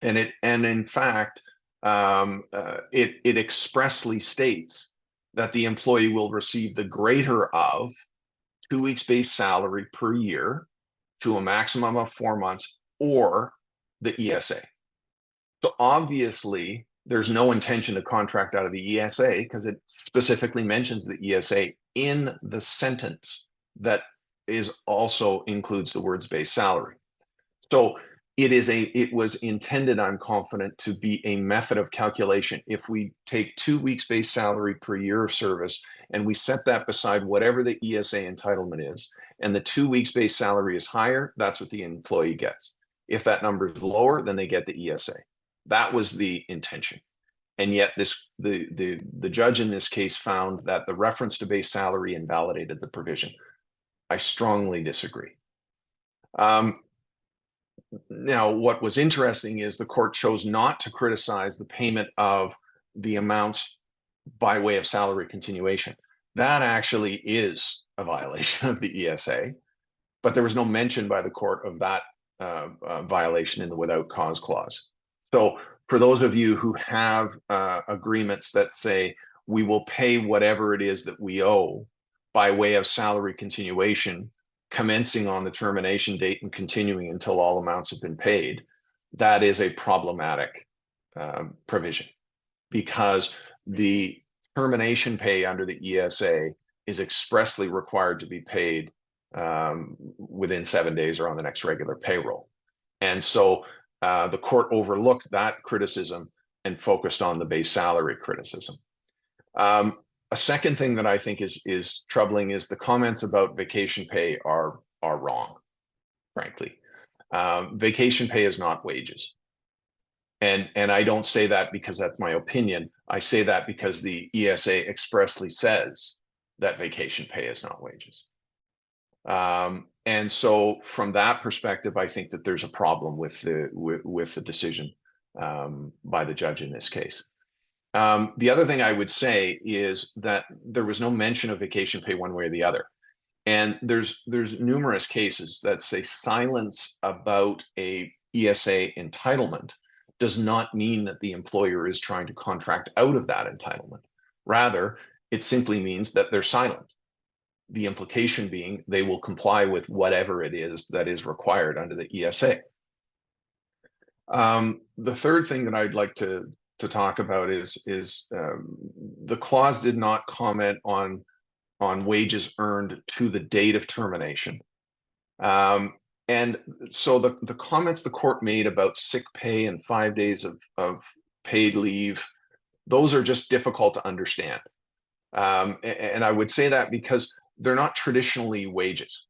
And in fact, it expressly states that the employee will receive the greater of 2 weeks base salary per year to a maximum of 4 months, or the ESA. So obviously there's no intention to contract out of the ESA, because it specifically mentions the ESA in the sentence that is also includes the words base salary. So it was intended, I'm confident, to be a method of calculation. If we take 2 weeks base salary per year of service and we set that beside whatever the ESA entitlement is, and the 2 weeks base salary is higher, that's what the employee gets. If that number is lower, then they get the ESA. That was the intention. And yet the judge in this case found that the reference to base salary invalidated the provision. I strongly disagree. Now, what was interesting is the court chose not to criticize the payment of the amounts by way of salary continuation. That actually is a violation of the ESA, but there was no mention by the court of that violation in the without cause clause. So for those of you who have agreements that say we will pay whatever it is that we owe by way of salary continuation, commencing on the termination date and continuing until all amounts have been paid, that is a problematic provision, because the termination pay under the ESA is expressly required to be paid within 7 days or on the next regular payroll. And so the court overlooked that criticism and focused on the base salary criticism. A second thing that I think is troubling is the comments about vacation pay are wrong, frankly. Vacation pay is not wages. And I don't say that because that's my opinion. I say that because the ESA expressly says that vacation pay is not wages. And so from that perspective, I think that there's a problem with the decision by the judge in this case. The other thing I would say is that there was no mention of vacation pay one way or the other. And there's numerous cases that say silence about a ESA entitlement does not mean that the employer is trying to contract out of that entitlement. Rather, it simply means that they're silent. The implication being they will comply with whatever it is that is required under the ESA. The third thing that I'd like to talk about is the clause did not comment on wages earned to the date of termination. And so the comments the court made about sick pay and 5 days of paid leave, those are just difficult to understand. And I would say that because they're not traditionally wages.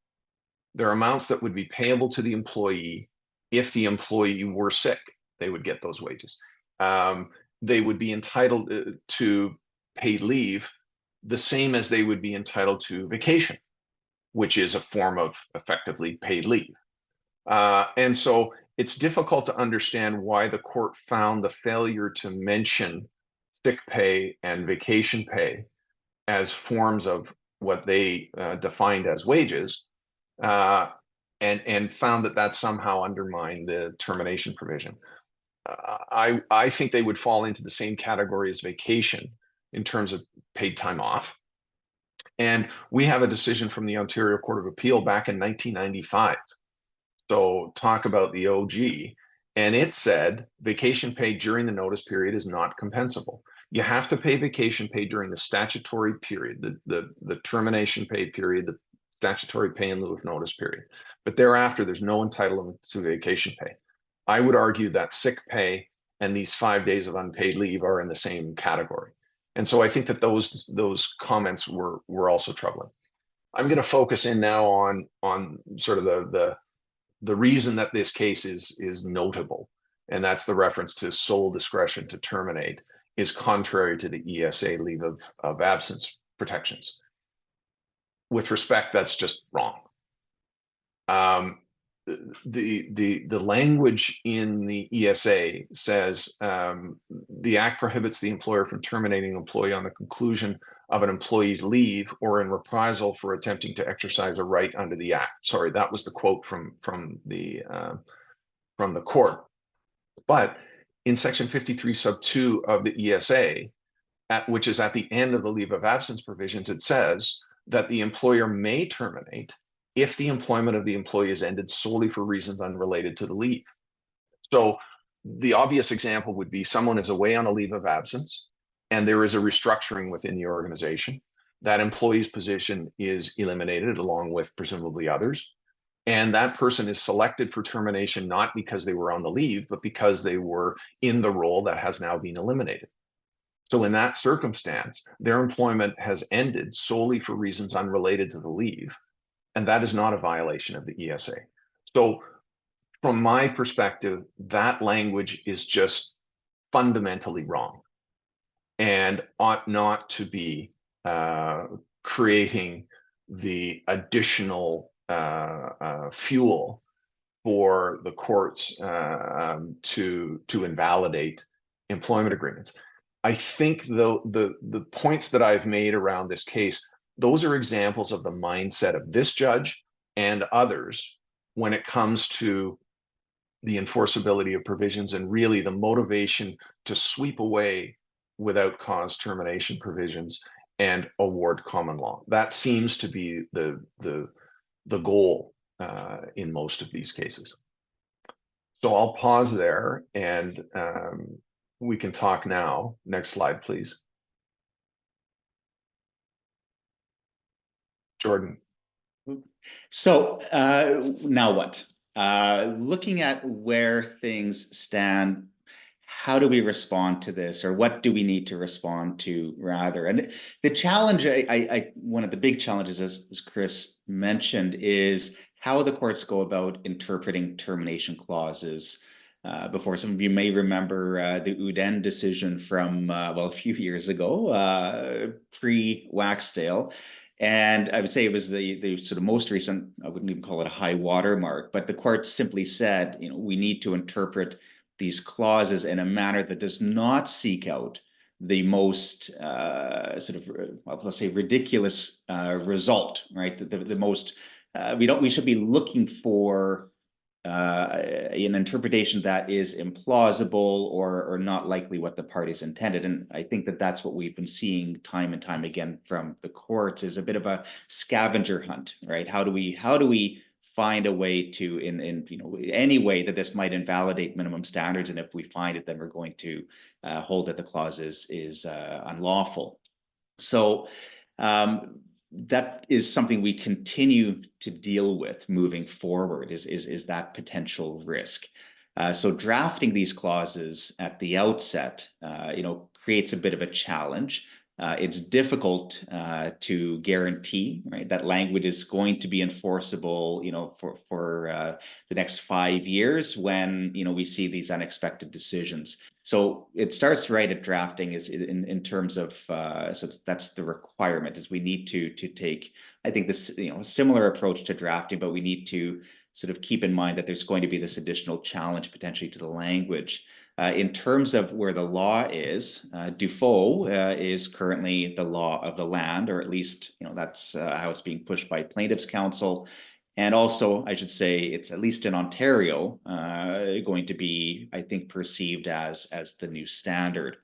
They're amounts that would be payable to the employee if the employee were sick. They would get those wages. They would be entitled to paid leave the same as they would be entitled to vacation, which is a form of effectively paid leave. And so it's difficult to understand why the court found the failure to mention sick pay and vacation pay as forms of what they defined as wages, and found that somehow undermined the termination provision. I think they would fall into the same category as vacation in terms of paid time off. And we have a decision from the Ontario Court of Appeal back in 1995. So talk about the OG. And it said vacation pay during the notice period is not compensable. You have to pay vacation pay during the statutory period, the termination pay period, the statutory pay in lieu of notice period. But thereafter, there's no entitlement to vacation pay. I would argue that sick pay and these 5 days of unpaid leave are in the same category. And so I think that those comments were also troubling. I'm going to focus in now on sort of the reason that this case is notable, and that's the reference to sole discretion to terminate is contrary to the ESA leave of absence protections. With respect, that's just wrong. The language in the ESA says the act prohibits the employer from terminating an employee on the conclusion of an employee's leave or in reprisal for attempting to exercise a right under the act. Sorry, that was the quote from the court. But in section 53 sub 2 of the ESA, which is at the end of the leave of absence provisions, it says that the employer may terminate if the employment of the employee is ended solely for reasons unrelated to the leave. So the obvious example would be someone is away on a leave of absence and there is a restructuring within the organization. That employee's position is eliminated along with presumably others. And that person is selected for termination, not because they were on the leave, but because they were in the role that has now been eliminated. So in that circumstance, their employment has ended solely for reasons unrelated to the leave. And that is not a violation of the ESA. So from my perspective, that language is just fundamentally wrong and ought not to be creating the additional fuel for the courts to invalidate employment agreements. I think the points that I've made around this case, those are examples of the mindset of this judge and others when it comes to the enforceability of provisions and really the motivation to sweep away without cause termination provisions and award common law. That seems to be the goal in most of these cases. So I'll pause there and we can talk now. Next slide, please. Jordan. So now what? Looking at where things stand, how do we respond to this, or what do we need to respond to rather? And the challenge, one of the big challenges, as Chris mentioned, is how the courts go about interpreting termination clauses. Before, some of you may remember the Uden decision from, well, a few years ago, pre-Waksdale. And I would say it was the sort of most recent, I wouldn't even call it a high watermark, but the court simply said, you know, we need to interpret these clauses in a manner that does not seek out the most sort of, well, let's say, ridiculous result, right? The most, we should be looking for an interpretation that is implausible or not likely what the parties intended. And I think that that's what we've been seeing time and time again from the courts, is a bit of a scavenger hunt, right? How do we find a way to, in you know, any way that this might invalidate minimum standards, and if we find it, then we're going to hold that the clause is unlawful. So that is something we continue to deal with moving forward, is that potential risk. So drafting these clauses at the outset, you know, creates a bit of a challenge. It's difficult to guarantee, right, that language is going to be enforceable, you know, for the next 5 years when, you know, we see these unexpected decisions. So it starts right at drafting, is in terms of so that's the requirement, is we need to take, I think, this, you know, a similar approach to drafting, but we need to sort of keep in mind that there's going to be this additional challenge potentially to the language. In terms of where the law is, Dufault is currently the law of the land, or at least, you know, that's how it's being pushed by plaintiffs' counsel. And also, I should say, it's, at least in Ontario, going to be, I think, perceived as the new standard.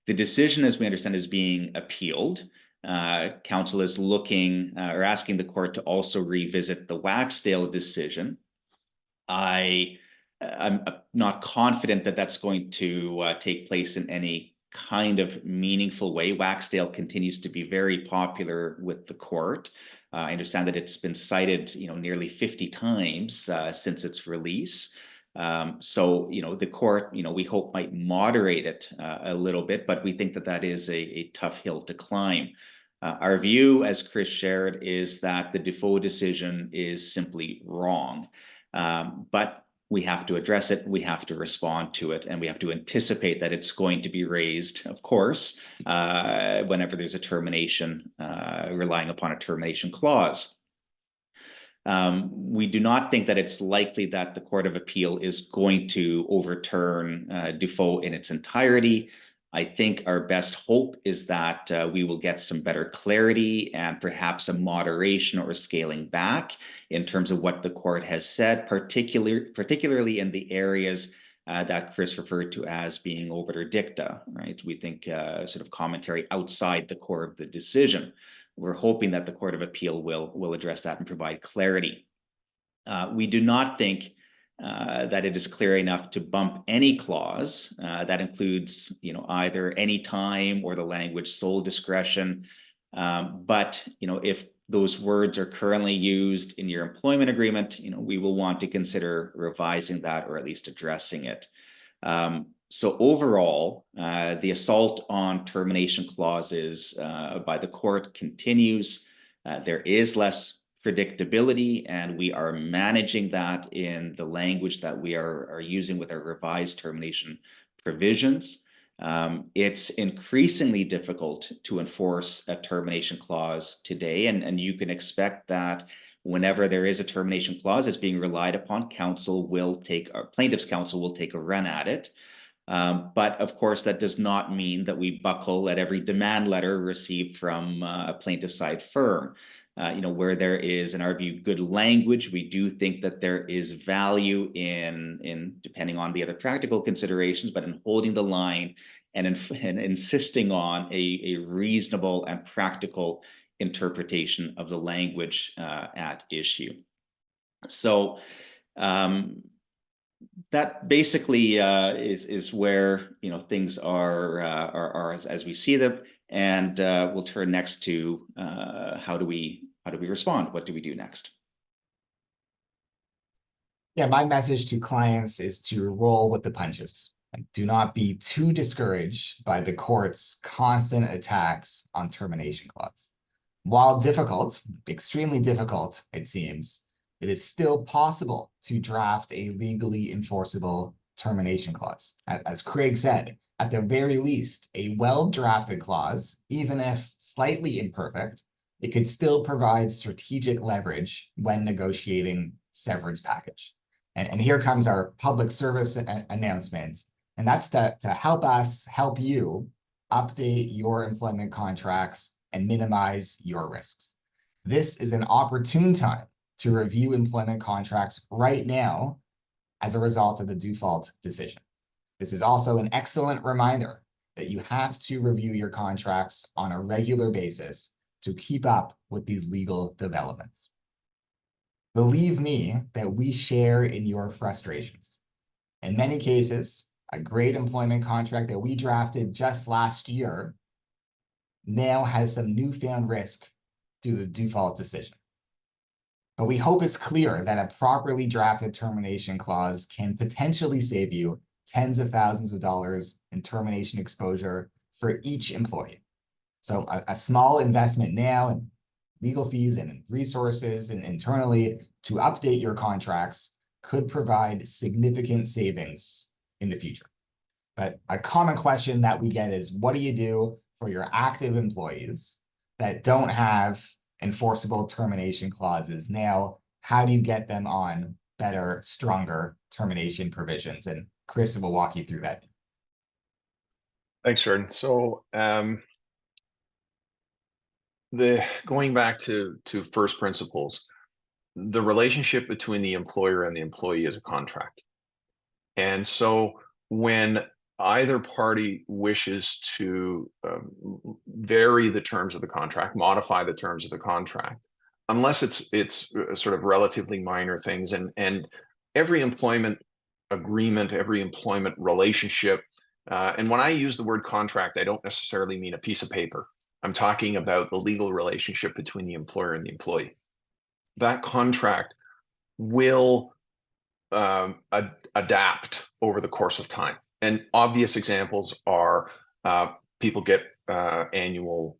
The decision, as we understand, is being appealed. Council is looking or asking the court to also revisit the Waksdale decision. I'm not confident that that's going to take place in any kind of meaningful way. Waksdale continues to be very popular with the court. I understand that it's been cited, you know, nearly 50 times since its release. So, you know, the court, you know, we hope might moderate it a little bit, but we think that that is a tough hill to climb. Our view, as Chris shared, is that the Dufault decision is simply wrong. But we have to address it, we have to respond to it, and we have to anticipate that it's going to be raised, of course, whenever there's a termination, relying upon a termination clause. We do not think that it's likely that the Court of Appeal is going to overturn Dufault in its entirety. I think our best hope is that we will get some better clarity and perhaps a moderation or a scaling back in terms of what the court has said, particularly in the areas that Chris referred to as being obiter dicta, right? We think sort of commentary outside the core of the decision. We're hoping that the Court of Appeal will address that and provide clarity. We do not think that it is clear enough to bump any clause that includes, you know, either any time or the language sole discretion. But, you know, if those words are currently used in your employment agreement, we will want to consider revising that or at least addressing it. So overall, the assault on termination clauses by the court continues. There is less predictability, and we are managing that in the language that we are using with our revised termination provisions. It's increasingly difficult to enforce a termination clause today, and you can expect that whenever there is a termination clause that's being relied upon, plaintiff's counsel will take a run at it. But of course, that does not mean that we buckle at every demand letter received from a plaintiff side firm. Where there is, in our view, good language, we do think that there is value in depending on the other practical considerations, but in holding the line and insisting on a reasonable and practical interpretation of the language at issue. So that basically is where things are as we see them, and we'll turn next to how do we respond? What do we do next? Yeah, my message to clients is to roll with the punches. Do not be too discouraged by the court's constant attacks on termination clause. While difficult, extremely difficult, it seems, it is still possible to draft a legally enforceable termination clause. As Craig said, at the very least, a well-drafted clause, even if slightly imperfect, it could still provide strategic leverage when negotiating severance package. And here comes our public service announcement, and that's to help us help you update your employment contracts and minimize your risks. This is an opportune time to review employment contracts right now as a result of the default decision. This is also an excellent reminder that you have to review your contracts on a regular basis to keep up with these legal developments. Believe me that we share in your frustrations. In many cases, a great employment contract that we drafted just last year now has some newfound risk due to the default decision. But we hope it's clear that a properly drafted termination clause can potentially save you tens of thousands of dollars in termination exposure for each employee. So a small investment now in legal fees and resources and internally to update your contracts could provide significant savings in the future. But a common question that we get is, what do you do for your active employees that don't have enforceable termination clauses? Now, how do you get them on better, stronger termination provisions? And Chris will walk you through that. Thanks, Jordan. So going back to first principles, the relationship between the employer and the employee is a contract. And so when either party wishes to vary the terms of the contract, modify the terms of the contract, unless it's sort of relatively minor things, and every employment agreement, every employment relationship, and when I use the word contract, I don't necessarily mean a piece of paper. I'm talking about the legal relationship between the employer and the employee. That contract will adapt over the course of time. And obvious examples are people get annual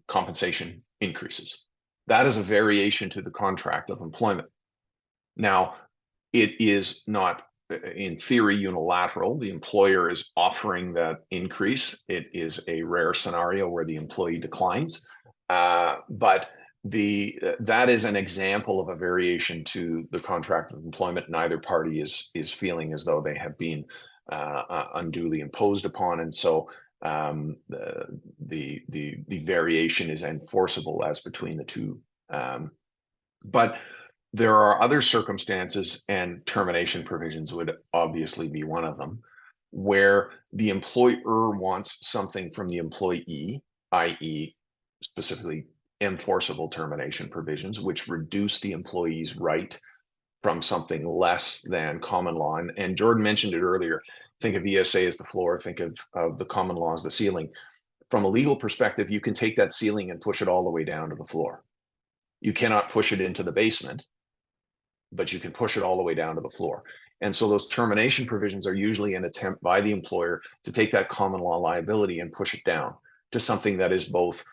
compensation increases. That is a variation to the contract of employment. Now, it is not, in theory, unilateral. The employer is offering that increase. It is a rare scenario where the employee declines, but that is an example of a variation to the contract of employment. Neither party is feeling as though they have been unduly imposed upon, and so the variation is enforceable as between the two. But there are other circumstances, and termination provisions would obviously be one of them, where the employer wants something from the employee, i.e., specifically enforceable termination provisions, which reduce the employee's right from something less than common law. And Jordan mentioned it earlier. Think of ESA as the floor, think of the common law as the ceiling. From a legal perspective, you can take that ceiling and push it all the way down to the floor. You cannot push it into the basement, but you can push it all the way down to the floor. And so those termination provisions are usually an attempt by the employer to take that common law liability and push it down to something that is both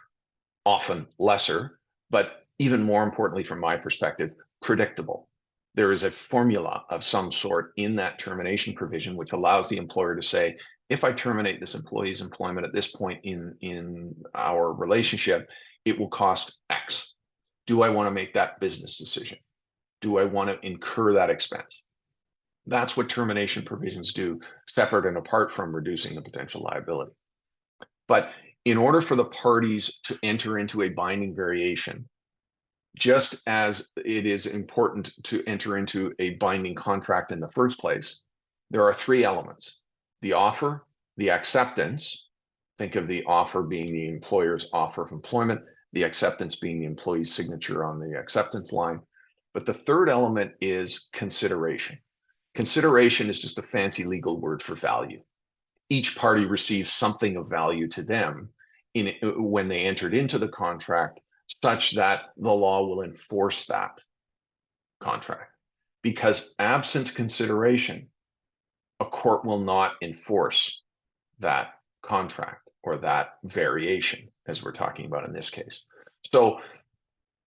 often lesser, but even more importantly, from my perspective, predictable. There is a formula of some sort in that termination provision, which allows the employer to say, if I terminate this employee's employment at this point in our relationship, it will cost X. Do I want to make that business decision? Do I want to incur that expense? That's what termination provisions do, separate and apart from reducing the potential liability. But in order for the parties to enter into a binding variation, just as it is important to enter into a binding contract in the first place, there are three elements: the offer, the acceptance. Think of the offer being the employer's offer of employment, the acceptance being the employee's signature on the acceptance line. But the third element is consideration. Consideration is just a fancy legal word for value. Each party receives something of value to them when they entered into the contract, such that the law will enforce that contract. Because absent consideration, a court will not enforce that contract or that variation, as we're talking about in this case. So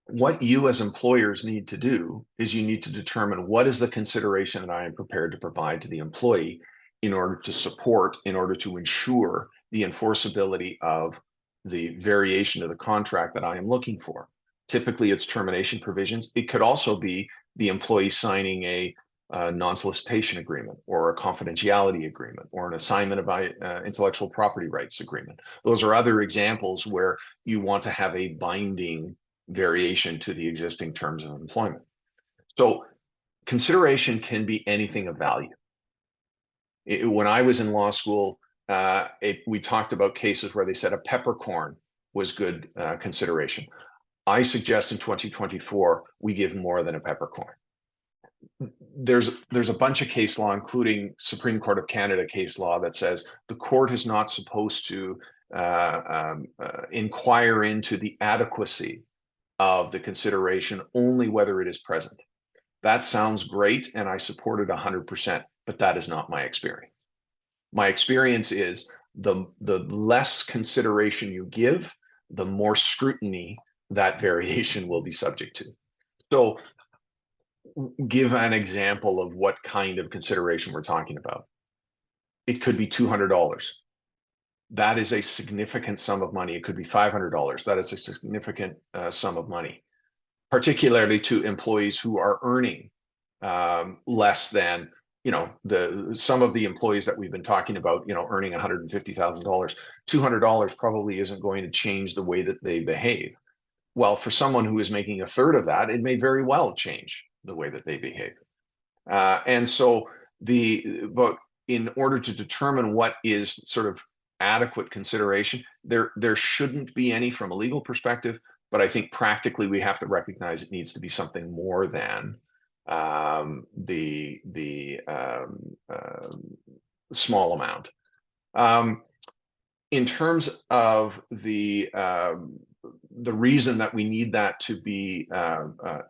what you as employers need to do is you need to determine what is the consideration that I am prepared to provide to the employee in order to support, in order to ensure the enforceability of the variation of the contract that I am looking for. Typically, it's termination provisions. It could also be the employee signing a non-solicitation agreement or a confidentiality agreement or an assignment of intellectual property rights agreement. Those are other examples where you want to have a binding variation to the existing terms of employment. So consideration can be anything of value. When I was in law school, we talked about cases where they said a peppercorn was good consideration. I suggest in 2024, we give more than a peppercorn. There's a bunch of case law, including Supreme Court of Canada case law, that says the court is not supposed to inquire into the adequacy of the consideration, only whether it is present. That sounds great, and I support it 100%, but that is not my experience. My experience is the less consideration you give, the more scrutiny that variation will be subject to. So give an example of what kind of consideration we're talking about. It could be $200. That is a significant sum of money. It could be $500. That is a significant sum of money, particularly to employees who are earning less than, some of the employees that we've been talking about, earning $150,000. $200 probably isn't going to change the way that they behave. Well, for someone who is making a third of that, it may very well change the way that they behave. And so but in order to determine what is sort of adequate consideration, there shouldn't be any from a legal perspective, but I think practically we have to recognize it needs to be something more than the small amount. In terms of the reason that we need that to be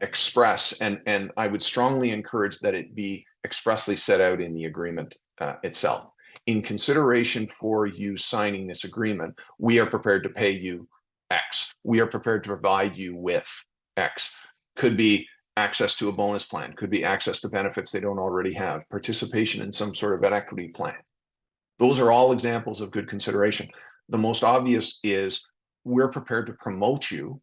expressed, and I would strongly encourage that it be expressly set out in the agreement itself. In consideration for you signing this agreement, we are prepared to pay you X. We are prepared to provide you with X. Could be access to a bonus plan, could be access to benefits they don't already have, participation in some sort of an equity plan. Those are all examples of good consideration. The most obvious is we're prepared to promote you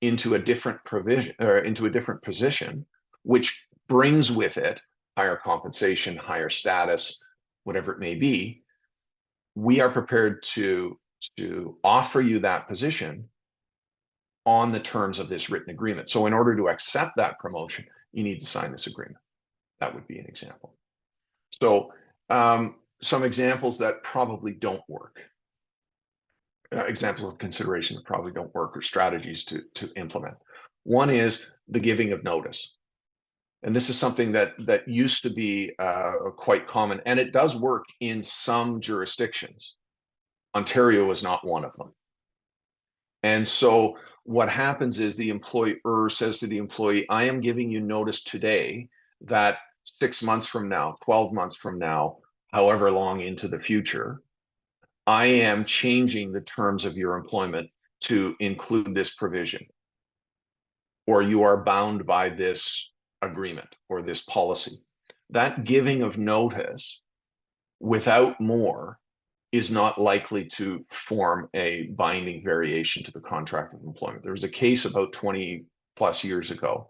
into a different provision or into a different position, which brings with it higher compensation, higher status, whatever it may be. We are prepared to offer you that position on the terms of this written agreement. So in order to accept that promotion, you need to sign this agreement. That would be an example. So some examples that probably don't work. Examples of consideration that probably don't work, or strategies to implement. One is the giving of notice. And this is something that used to be quite common, and it does work in some jurisdictions. Ontario is not one of them. And so what happens is the employer says to the employee, I am giving you notice today that 6 months from now, 12 months from now, however long into the future, I am changing the terms of your employment to include this provision, or you are bound by this agreement or this policy. That giving of notice without more is not likely to form a binding variation to the contract of employment. There was a case about 20 plus years ago.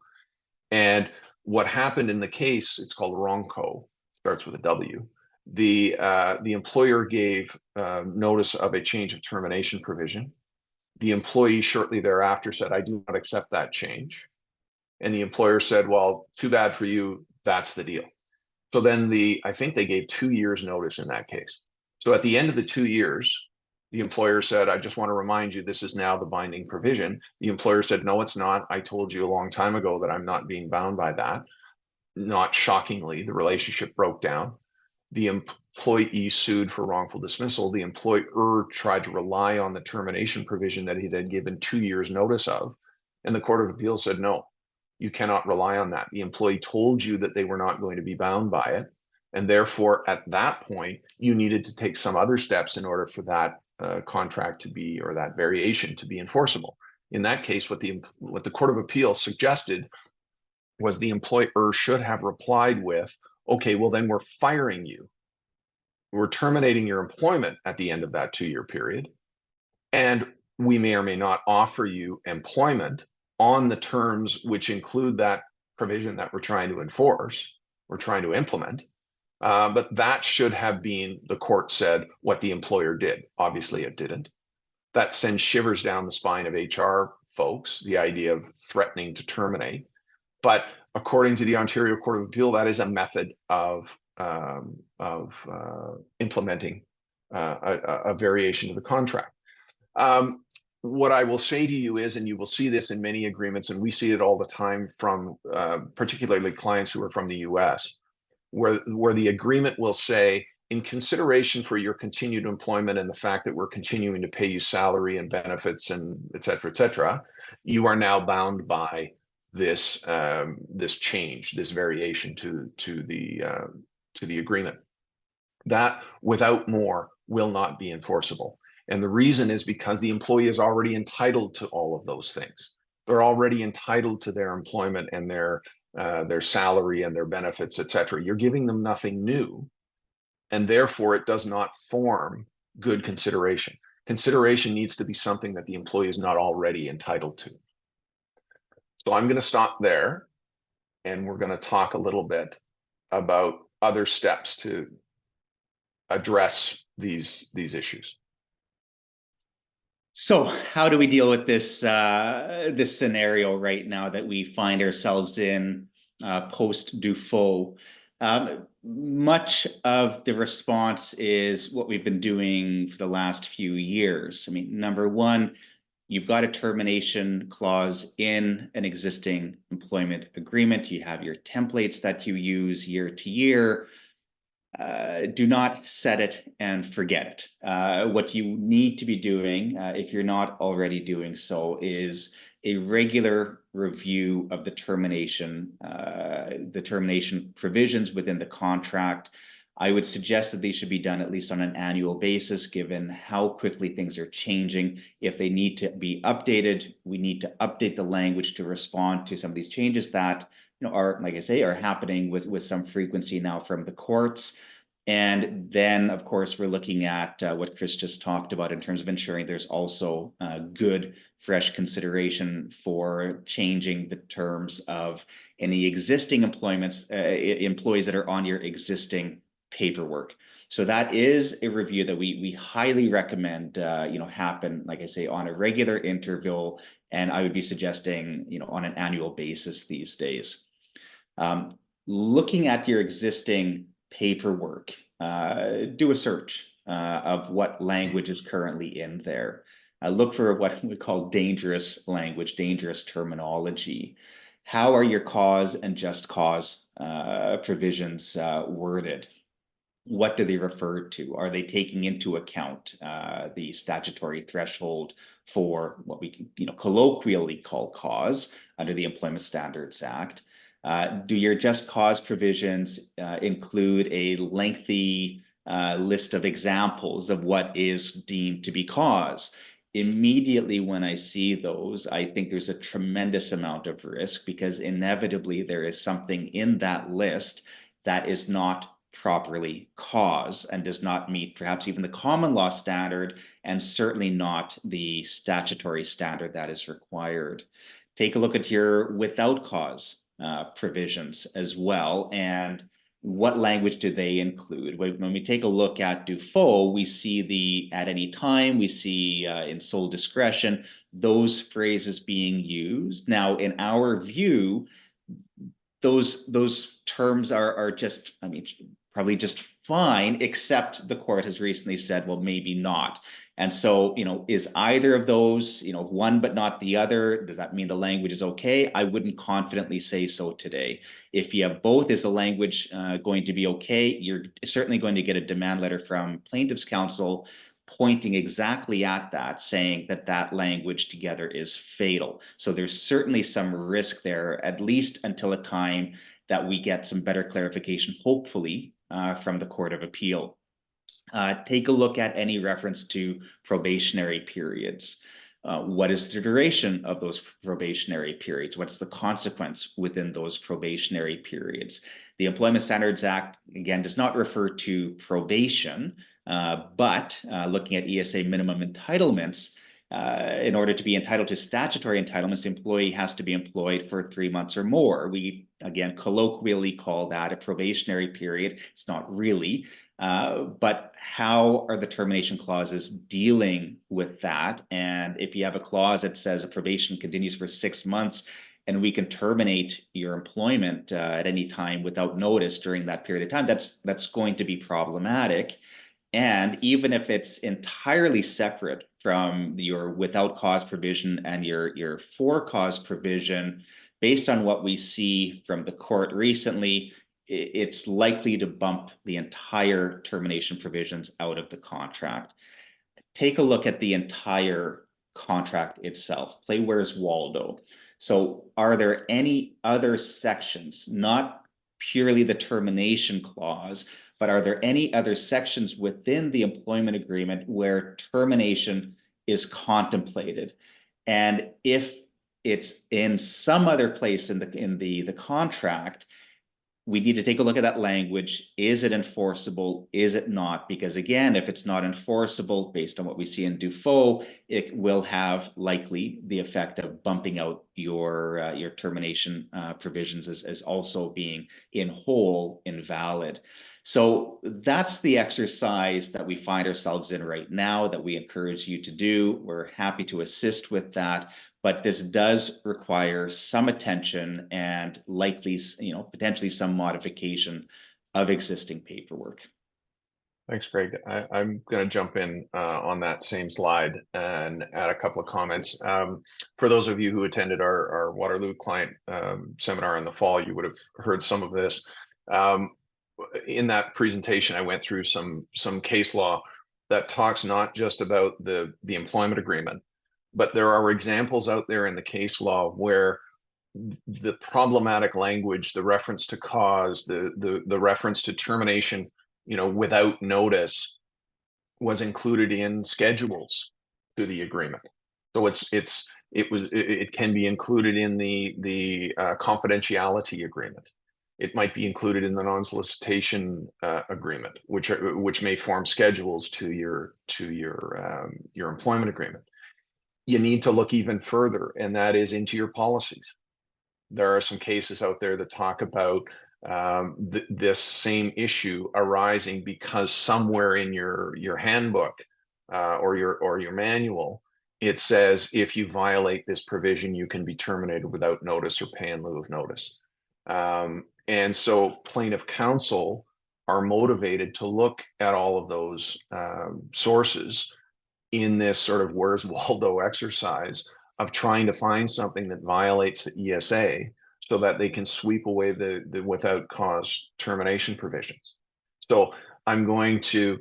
And what happened in the case, it's called Ronco, starts with a W. The employer gave notice of a change of termination provision. The employee shortly thereafter said, I do not accept that change. And the employer said, well, too bad for you, that's the deal. So then I think they gave 2 years notice in that case. So at the end of the 2 years, the employer said, I just want to remind you, this is now the binding provision. The employer said, no, it's not. I told you a long time ago that I'm not being bound by that. Not shockingly, the relationship broke down. The employee sued for wrongful dismissal. The employer tried to rely on the termination provision that he had given 2 years notice of. And the Court of Appeal said, no, you cannot rely on that. The employee told you that they were not going to be bound by it. And therefore, at that point, you needed to take some other steps in order for that contract to be, or that variation to be enforceable. In that case, what the Court of Appeal suggested was the employer should have replied with, okay, well then we're firing you. We're terminating your employment at the end of that 2 year period. And we may or may not offer you employment on the terms which include that provision that we're trying to enforce, we're trying to implement. But that should have been, the court said, what the employer did. Obviously, it didn't. That sends shivers down the spine of HR folks, the idea of threatening to terminate. But according to the Ontario Court of Appeal, that is a method of implementing a variation of the contract. What I will say to you is, and you will see this in many agreements, and we see it all the time from particularly clients who are from the US, where the agreement will say, in consideration for your continued employment and the fact that we're continuing to pay you salary and benefits and et cetera, you are now bound by this this change, this variation to the agreement. That, without more, will not be enforceable. And the reason is because the employee is already entitled to all of those things. They're already entitled to their employment and their salary and their benefits, et cetera. You're giving them nothing new, and therefore it does not form good consideration. Consideration needs to be something that the employee is not already entitled to. So I'm going to stop there, and we're going to talk a little bit about other steps to address these issues. So how do we deal with this this scenario right now that we find ourselves in post Dufault? Much of the response is what we've been doing for the last few years. I mean, number one, you've got a termination clause in an existing employment agreement. You have your templates that you use year to year. Do not set it and forget it. What you need to be doing, if you're not already doing so, is a regular review of the termination provisions within the contract. I would suggest that these should be done at least on an annual basis, given how quickly things are changing. If they need to be updated, we need to update the language to respond to some of these changes that, you know, are, like I say, are happening with some frequency now from the courts. And then, of course, we're looking at what Chris just talked about in terms of ensuring there's also good, fresh consideration for changing the terms of any existing employees that are on your existing paperwork. So that is a review that we highly recommend, happen, like I say, on a regular interval. And I would be suggesting, on an annual basis these days. Looking at your existing paperwork, do a search of what language is currently in there. Look for what we call dangerous language, dangerous terminology. How are your cause and just cause provisions worded? what do they refer to? Are they taking into account the statutory threshold for what we can, colloquially call cause under the Employment Standards Act? Do your just cause provisions include a lengthy list of examples of what is deemed to be cause? Immediately when I see those, I think there's a tremendous amount of risk, because inevitably there is something in that list that is not properly cause and does not meet perhaps even the common law standard, and certainly not the statutory standard that is required. Take a look at your without cause provisions as well, and what language do they include? When we take a look at Dufault, we see the at any time, we see in sole discretion, those phrases being used. Now, in our view, those terms are just, I mean, probably just fine, except the court has recently said, well, maybe not. And so, is either of those, one but not the other, does that mean the language is okay? I wouldn't confidently say so today. If you have both, is the language going to be okay? You're certainly going to get a demand letter from plaintiff's counsel pointing exactly at that, saying that that language together is fatal. So there's certainly some risk there, at least until a time that we get some better clarification, hopefully, from the Court of Appeal. Take a look at any reference to probationary periods. What is the duration of those probationary periods? What's the consequence within those probationary periods? The Employment Standards Act, again, does not refer to probation, but looking at ESA minimum entitlements, in order to be entitled to statutory entitlements, the employee has to be employed for 3 months or more. We, again, colloquially call that a probationary period. It's not really. But how are the termination clauses dealing with that? And if you have a clause that says a probation continues for 6 months, and we can terminate your employment at any time without notice during that period of time, that's going to be problematic. And even if it's entirely separate from your without cause provision and your for cause provision, based on what we see from the court recently, it's likely to bump the entire termination provisions out of the contract. Take a look at the entire contract itself. Play Where's Waldo. So are there any other sections, not purely the termination clause, but are there any other sections within the employment agreement where termination is contemplated? And if it's in some other place in the contract, we need to take a look at that language. Is it enforceable? Is it not? Because again, if it's not enforceable, based on what we see in Dufault, it will have likely the effect of bumping out your termination provisions as also being in whole invalid. So that's the exercise that we find ourselves in right now that we encourage you to do. We're happy to assist with that. But this does require some attention and likely, potentially some modification of existing paperwork. Thanks, Greg. I'm going to jump in on that same slide and add a couple of comments. For those of you who attended our Waterloo client seminar in the fall, you would have heard some of this. In that presentation, I went through some case law that talks not just about the employment agreement, but there are examples out there in the case law where the problematic language, the reference to cause, the reference to termination, without notice, was included in schedules to the agreement. So it can be included in the confidentiality agreement. It might be included in the non-solicitation agreement, which may form schedules to your employment agreement. You need to look even further, and that is into your policies. There are some cases out there that talk about this same issue arising because somewhere in your handbook or your manual, it says if you violate this provision, you can be terminated without notice or pay in lieu of notice. And so plaintiff counsel are motivated to look at all of those sources in this sort of Where's Waldo exercise of trying to find something that violates the ESA so that they can sweep away the without cause termination provisions. So I'm going to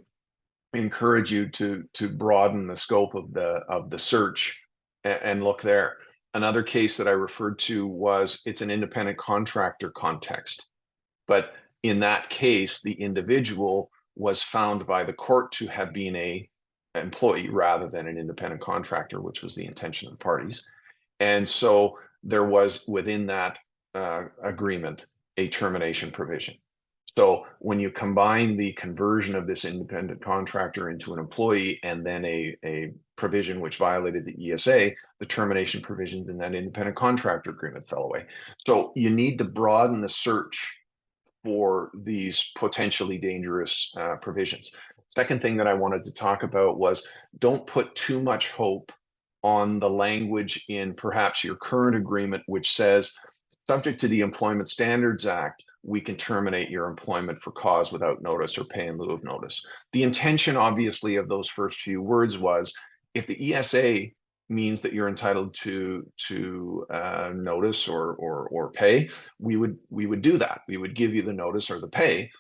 encourage you to broaden the scope of the search and look there. Another case that I referred to was, it's an independent contractor context, but in that case, the individual was found by the court to have been a employee rather than an independent contractor, which was the intention of the parties. And so there was within that agreement a termination provision. So when you combine the conversion of this independent contractor into an employee and then a provision which violated the ESA, the termination provisions in that independent contractor agreement fell away. So you need to broaden the search for these potentially dangerous provisions. Second thing that I wanted to talk about was, don't put too much hope on the language in perhaps your current agreement, which says, subject to the Employment Standards Act, we can terminate your employment for cause without notice or pay in lieu of notice. The intention, obviously, of those first few words was, if the ESA means that you're entitled to notice or pay, we would do that. We would give you the notice or the pay.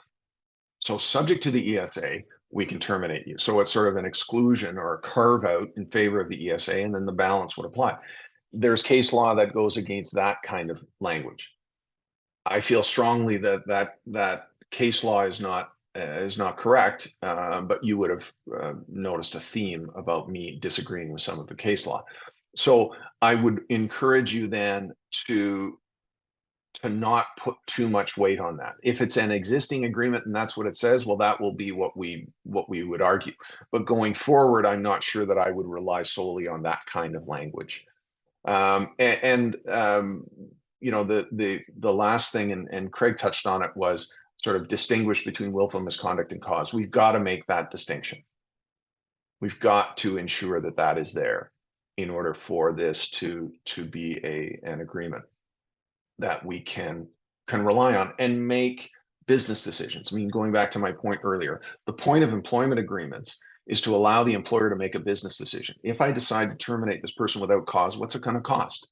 So subject to the ESA, we can terminate you. So it's sort of an exclusion or a carve out in favor of the ESA, and then the balance would apply. There's case law that goes against that kind of language. I feel strongly that case law is not correct, but you would have noticed a theme about me disagreeing with some of the case law. So I would encourage you then to not put too much weight on that. If it's an existing agreement and that's what it says, well, that will be what we would argue. But going forward, I'm not sure that I would rely solely on that kind of language. You know, the last thing, and Craig touched on it, was sort of distinguish between willful misconduct and cause. We've got to make that distinction. We've got to ensure that that is there in order for this to be an agreement that we can rely on and make business decisions. I mean, going back to my point earlier, the point of employment agreements is to allow the employer to make a business decision. If I decide to terminate this person without cause, what's it going to cost?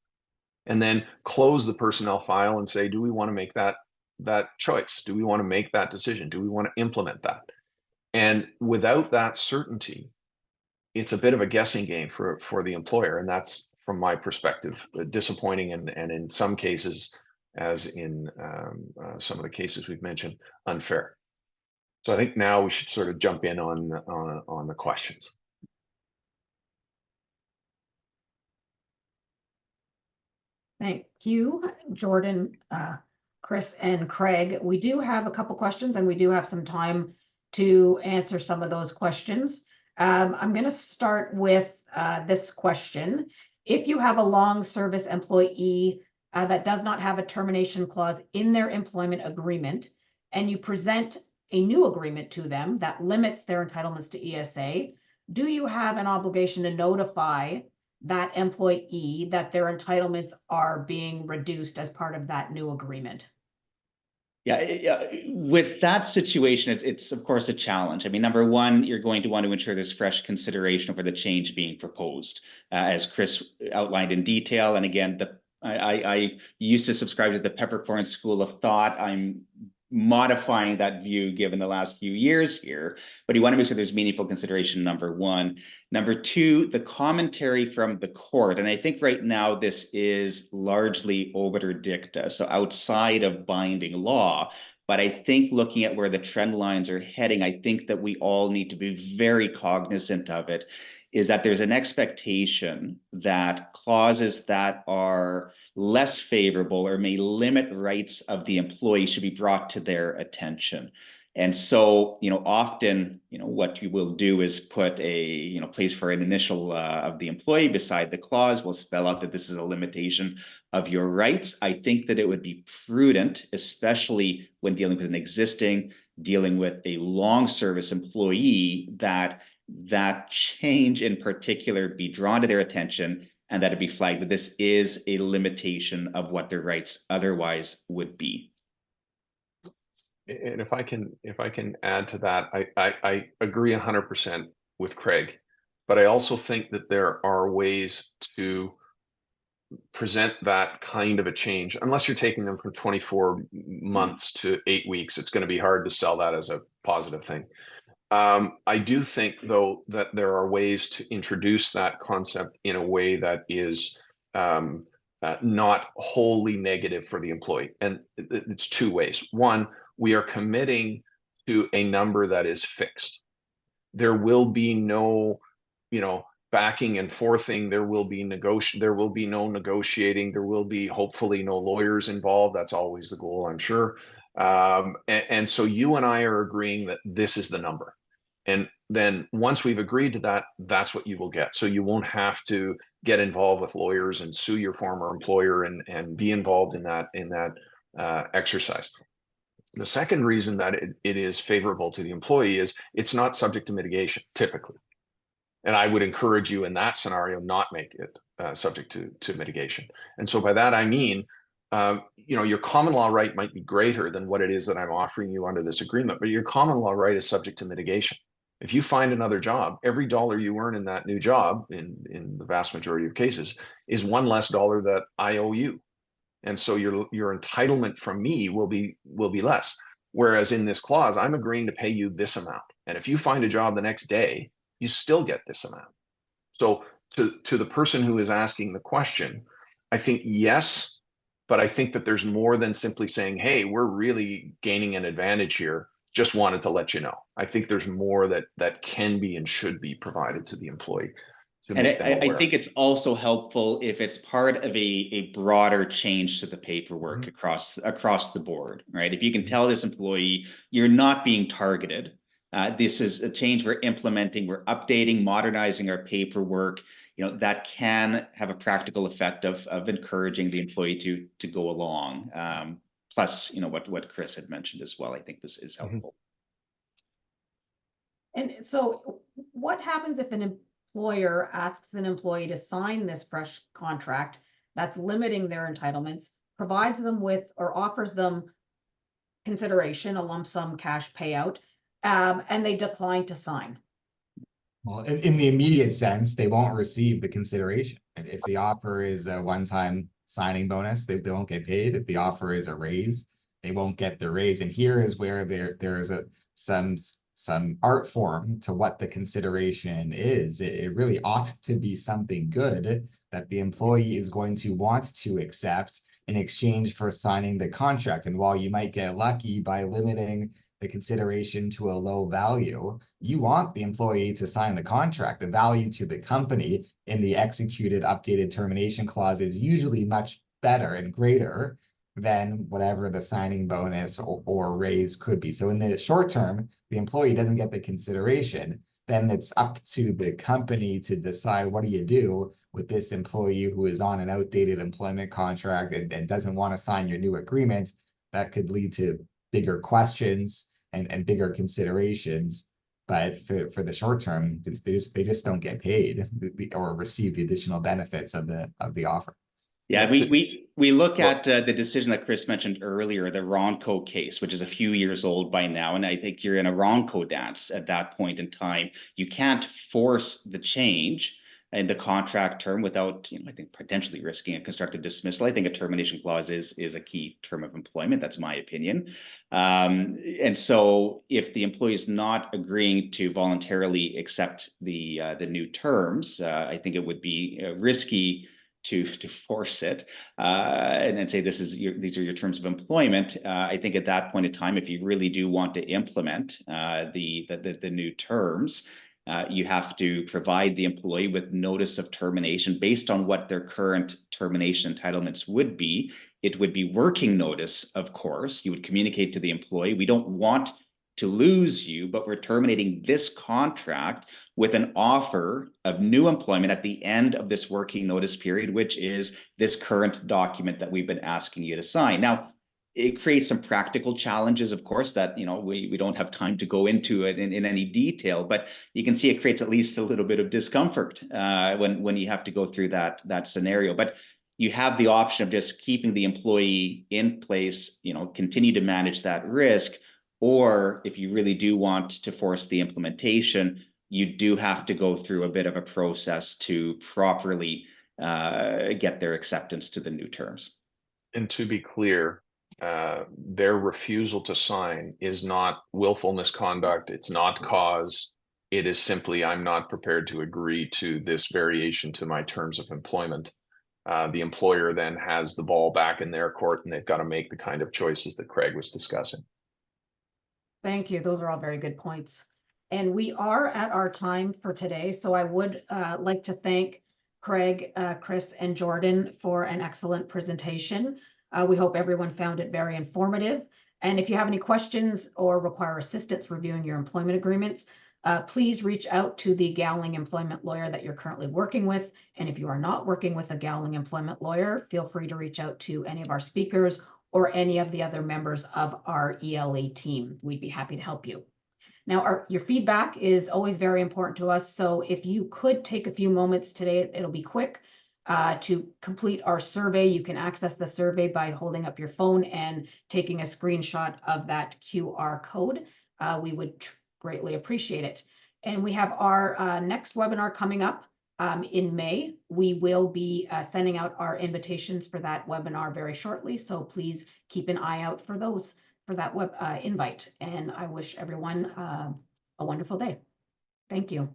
And then close the personnel file and say, do we want to make that choice? Do we want to make that decision? Do we want to implement that? And without that certainty, it's a bit of a guessing game for the employer. And that's, from my perspective, disappointing, and in some cases, as in some of the cases we've mentioned, unfair. So I think now we should sort of jump in on the questions. Thank you, Jordan, Chris, and Craig. We do have a couple questions, and we do have some time to answer some of those questions. I'm going to start with this question. If you have a long service employee that does not have a termination clause in their employment agreement, and you present a new agreement to them that limits their entitlements to ESA, do you have an obligation to notify that employee that their entitlements are being reduced as part of that new agreement? Yeah, with that situation, it's of course a challenge. I mean, number one, you're going to want to ensure there's fresh consideration over the change being proposed, as Chris outlined in detail. And again, I used to subscribe to the peppercorn school of thought. I'm modifying that view given the last few years here, but you want to make sure there's meaningful consideration, number one. Number two, the commentary from the court, and I think right now this is largely obiter dicta, so outside of binding law, but I think looking at where the trend lines are heading, I think that we all need to be very cognizant of it, is that there's an expectation that clauses that are less favorable or may limit rights of the employee should be brought to their attention. And so, often, what you will do is put a, place for an initial of the employee beside the clause. We'll spell out that this is a limitation of your rights. I think that it would be prudent, especially when dealing with dealing with a long service employee, that change in particular be drawn to their attention, and that it be flagged that this is a limitation of what their rights otherwise would be. And if I can add to that, I agree 100% with Craig, but I also think that there are ways to present that kind of a change, unless you're taking them from 24 months to 8 weeks, it's going to be hard to sell that as a positive thing. I do think, though, that there are ways to introduce that concept in a way that is not wholly negative for the employee. And it's two ways. One, we are committing to a number that is fixed. There will be no, backing and forthing. There will be no negotiating. There will be hopefully no lawyers involved. That's always the goal, I'm sure. And so you and I are agreeing that this is the number. And then once we've agreed to that, that's what you will get. So you won't have to get involved with lawyers and sue your former employer and be involved in that exercise. The second reason that it is favorable to the employee is it's not subject to mitigation typically. And I would encourage you in that scenario not make it subject to mitigation. And so by that I mean, your common law right might be greater than what it is that I'm offering you under this agreement, but your common law right is subject to mitigation. If you find another job, every dollar you earn in that new job, in the vast majority of cases, is one less dollar that I owe you. And so your entitlement from me will be less. Whereas in this clause, I'm agreeing to pay you this amount. And if you find a job the next day, you still get this amount. So to the person who is asking the question, I think yes, but I think that there's more than simply saying, hey, we're really gaining an advantage here. Just wanted to let you know. I think there's more that can be and should be provided to the employee. And I think it's also helpful if it's part of a broader change to the paperwork across the board, right? If you can tell this employee, you're not being targeted. This is a change we're implementing, we're updating, modernizing our paperwork, that can have a practical effect of encouraging the employee to go along. Plus, what Chris had mentioned as well, I think this is helpful. And so what happens if an employer asks an employee to sign this fresh contract that's limiting their entitlements, provides them with or offers them consideration, a lump sum cash payout, and they decline to sign? Well, in the immediate sense, they won't receive the consideration. If the offer is a one-time signing bonus, they won't get paid. If the offer is a raise, they won't get the raise. And here is where there is some art form to what the consideration is. It really ought to be something good that the employee is going to want to accept in exchange for signing the contract. And while you might get lucky by limiting the consideration to a low value, you want the employee to sign the contract. The value to the company in the executed updated termination clause is usually much better and greater than whatever the signing bonus or raise could be. So in the short term, the employee doesn't get the consideration. Then it's up to the company to decide, what do you do with this employee who is on an outdated employment contract and doesn't want to sign your new agreement? That could lead to bigger questions and bigger considerations. But for the short term, they just don't get paid or receive the additional benefits of the offer. Yeah, we look at the decision that Chris mentioned earlier, the Ronco case, which is a few years old by now. And I think you're in a Ronco dance at that point in time. You can't force the change in the contract term without, I think, potentially risking a constructive dismissal. I think a termination clause is a key term of employment. That's my opinion. And so if the employee is not agreeing to voluntarily accept the new terms, I think it would be risky to force it and then say these are your terms of employment. I think at that point in time, if you really do want to implement the new terms, you have to provide the employee with notice of termination based on what their current termination entitlements would be. It would be working notice, of course. You would communicate to the employee, we don't want to lose you, but we're terminating this contract with an offer of new employment at the end of this working notice period, which is this current document that we've been asking you to sign. Now, it creates some practical challenges, of course, that we don't have time to go into it in any detail, but you can see it creates at least a little bit of discomfort when you have to go through that scenario. But you have the option of just keeping the employee in place, continue to manage that risk. Or if you really do want to force the implementation, you do have to go through a bit of a process to properly get their acceptance to the new terms. And to be clear, their refusal to sign is not willful misconduct. It's not cause. It is simply, I'm not prepared to agree to this variation to my terms of employment. The employer then has the ball back in their court, and they've got to make the kind of choices that Craig was discussing. Thank you. Those are all very good points. And we are at our time for today. So I would like to thank Craig, Chris, and Jordan for an excellent presentation. We hope everyone found it very informative. And if you have any questions or require assistance reviewing your employment agreements, please reach out to the Gowling employment lawyer that you're currently working with. And if you are not working with a Gowling employment lawyer, feel free to reach out to any of our speakers or any of the other members of our ELA team. We'd be happy to help you. Now, your feedback is always very important to us. So if you could take a few moments today, it'll be quick, to complete our survey. You can access the survey by holding up your phone and taking a screenshot of that QR code. We would greatly appreciate it. And we have our next webinar coming up in May. We will be sending out our invitations for that webinar very shortly. So please keep an eye out for those, for that web invite. And I wish everyone a wonderful day. Thank you.